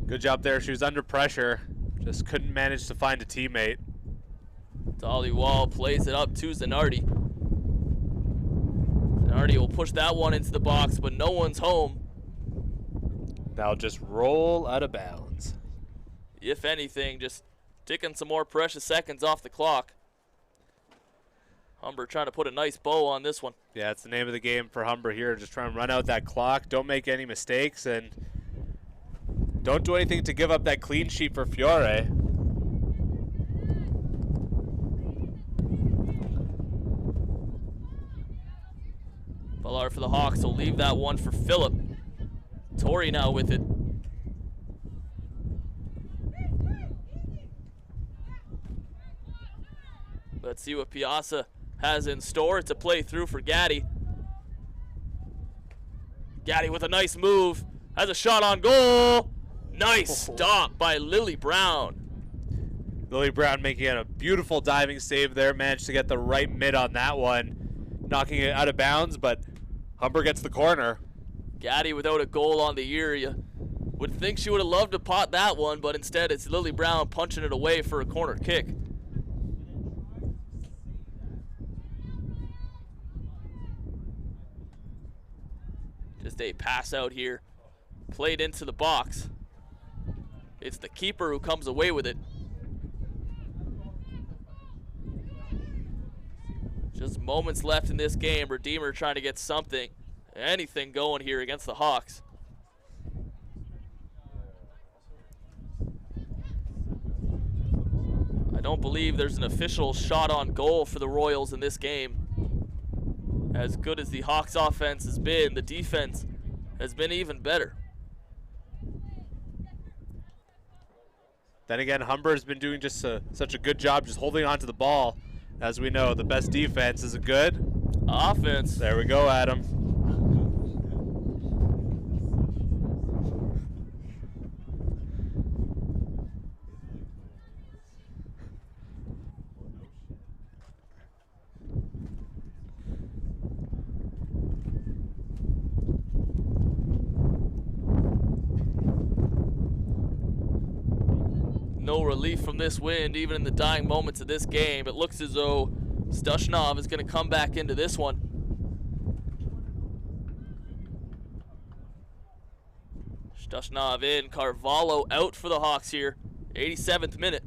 Speaker 2: Good job there. She was under pressure. Just couldn't manage to find a teammate.
Speaker 1: Dolly Wall plays it up to Zanardi. Zanardi will push that one into the box, but no one's home.
Speaker 2: That'll just roll out of bounds.
Speaker 1: If anything, just ticking some more precious seconds off the clock. Humber trying to put a nice bow on this one.
Speaker 2: Yeah, it's the name of the game for Humber here. Just try and run out that clock. Don't make any mistakes, and don't do anything to give up that clean sheet for Fiore.
Speaker 1: Ballard for the Hawks will leave that one for Phillip. Torrey now with it. Let's see what Piazza has in store. It's a play through for Gaddy. Gaddy with a nice move. Has a shot on goal. Nice stop by Lily Brown.
Speaker 2: Lily Brown making a beautiful diving save there. Managed to get the right mid on that one. Knocking it out of bounds, but Humber gets the corner.
Speaker 1: Gaddy without a goal on the year. You would think she would have loved to pot that one, but instead it's Lily Brown punching it away for a corner kick. Just a pass out here. Played into the box. It's the keeper who comes away with it. Just moments left in this game. Redeemer trying to get something, anything going here against the Hawks. I don't believe there's an official shot on goal for the Royals in this game. As good as the Hawks offense has been, the defense has been even better.
Speaker 2: Then again, Humber's been doing just such a good job just holding on to the ball. As we know, the best defense is a good
Speaker 1: offense.
Speaker 2: There we go, Adam.
Speaker 1: No relief from this wind, even in the dying moments of this game. It looks as though Stushnov is going to come back into this one. Stushnov in, Carvalho out for the Hawks here. 87th minute.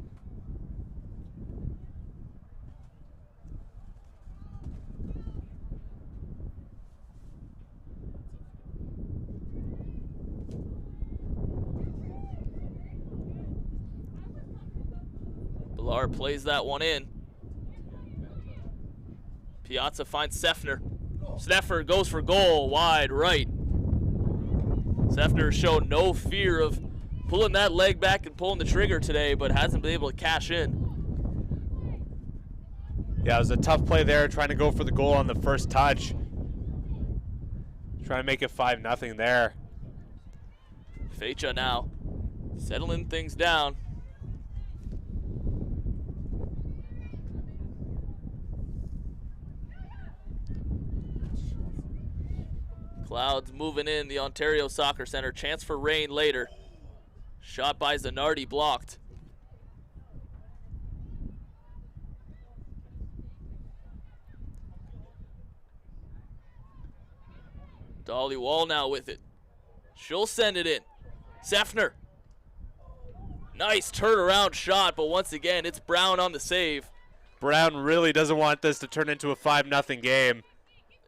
Speaker 1: Ballard plays that one in. Piazza finds Sefner. Sefner goes for goal, wide right. Sefner showed no fear of pulling that leg back and pulling the trigger today, but hasn't been able to cash in.
Speaker 2: Yeah, it was a tough play there, trying to go for the goal on the first touch. Trying to make it 5-0 there.
Speaker 1: Fecha now settling things down. Clouds moving in the Ontario Soccer Center. Chance for rain later. Shot by Zanardi blocked. Dolly Wall now with it. She'll send it in. Sefner. Nice turnaround shot, but once again, it's Brown on the save.
Speaker 2: Brown really doesn't want this to turn into a 5-0 game.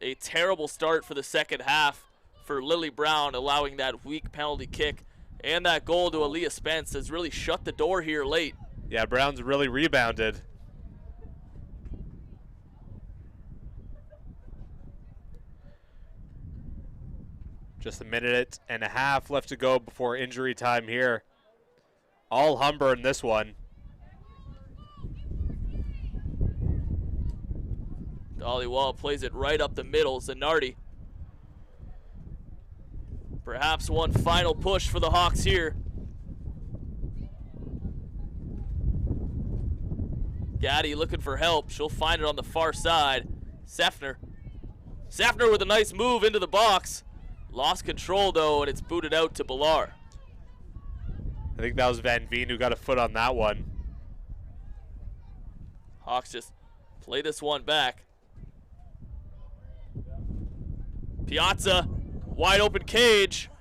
Speaker 1: A terrible start for the second half for Lily Brown, allowing that weak penalty kick, and that goal to Aaliyah Spence has really shut the door here late.
Speaker 2: Yeah, Brown's really rebounded. Just a minute and a half left to go before injury time here. All Humber in this one.
Speaker 1: Dolly Wall plays it right up the middle. Zanardi. Perhaps one final push for the Hawks here. Gaddy looking for help. She'll find it on the far side. Sefner. Safner with a nice move into the box. Lost control, though, and it's booted out to Bilar.
Speaker 2: I think that was Van Veen who got a foot on that one.
Speaker 1: Hawks just play this one back. Piazza, wide open cage.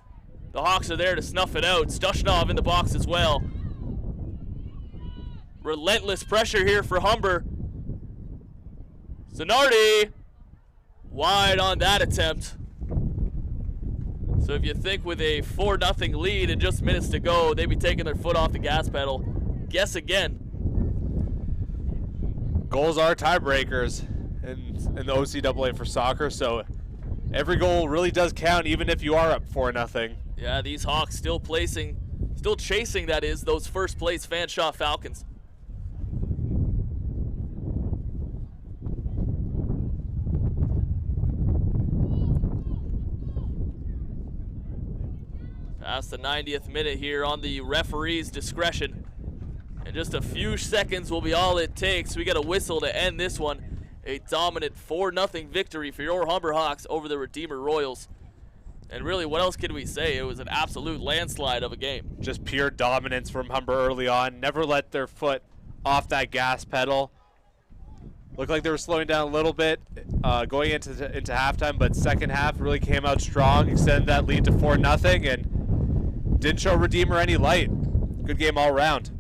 Speaker 1: The Hawks are there to snuff it out. Stushnov in the box as well. Relentless pressure here for Humber. Zanardi, wide on that attempt. So if you think with a 4-0 lead and just minutes to go, they'd be taking their foot off the gas pedal. Guess again.
Speaker 2: Goals are tiebreakers in the OCAA for soccer, so every goal really does count, even if you are up 4-0.
Speaker 1: Yeah, these Hawks still chasing, that is, those first place Fanshawe Falcons. Past the 90th minute here on the referee's discretion. And just a few seconds will be all it takes. We got a whistle to end this one. A dominant 4-0 victory for your Humber Hawks over the Redeemer Royals. And really, what else can we say? It was an absolute landslide of a game.
Speaker 2: Just pure dominance from Humber early on. Never let their foot off that gas pedal. Looked like they were slowing down a little bit going into halftime, but second half really came out strong, extended that lead to 4-0, and didn't show Redeemer any light. Good game all around.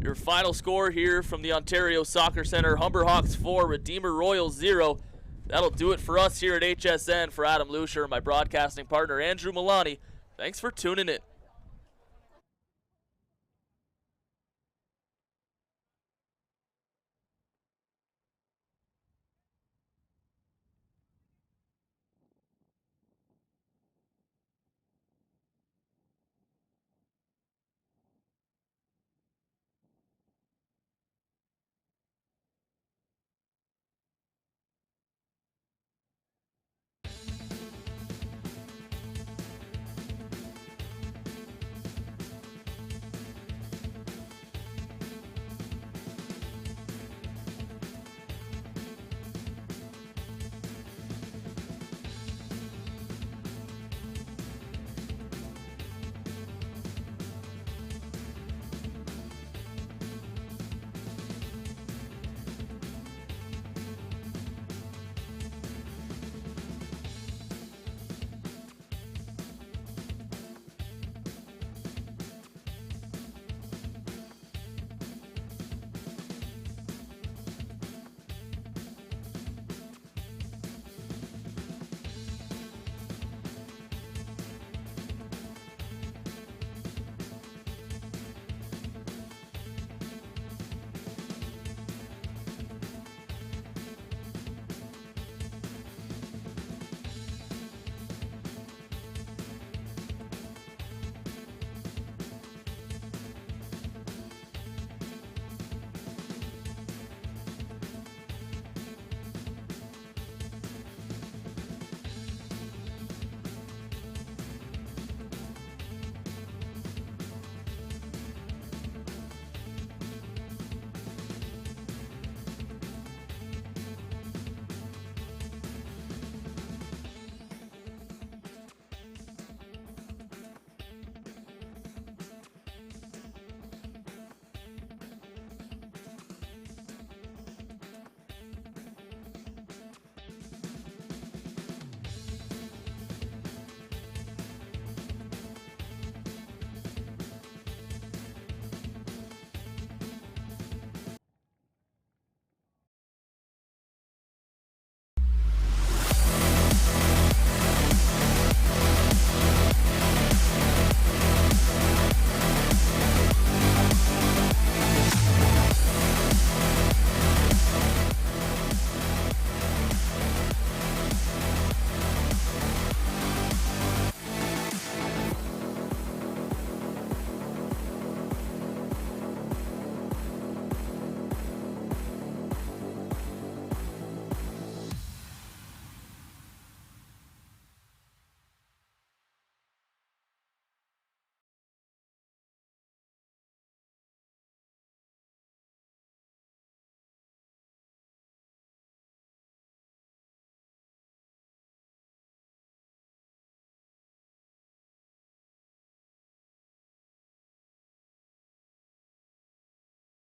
Speaker 1: Your final score here from the Ontario Soccer Center, Humber Hawks 4, Redeemer Royals 0. That'll do it for us here at HSN. For Adam Lucier and my broadcasting partner, Andrew Milani, thanks for tuning in.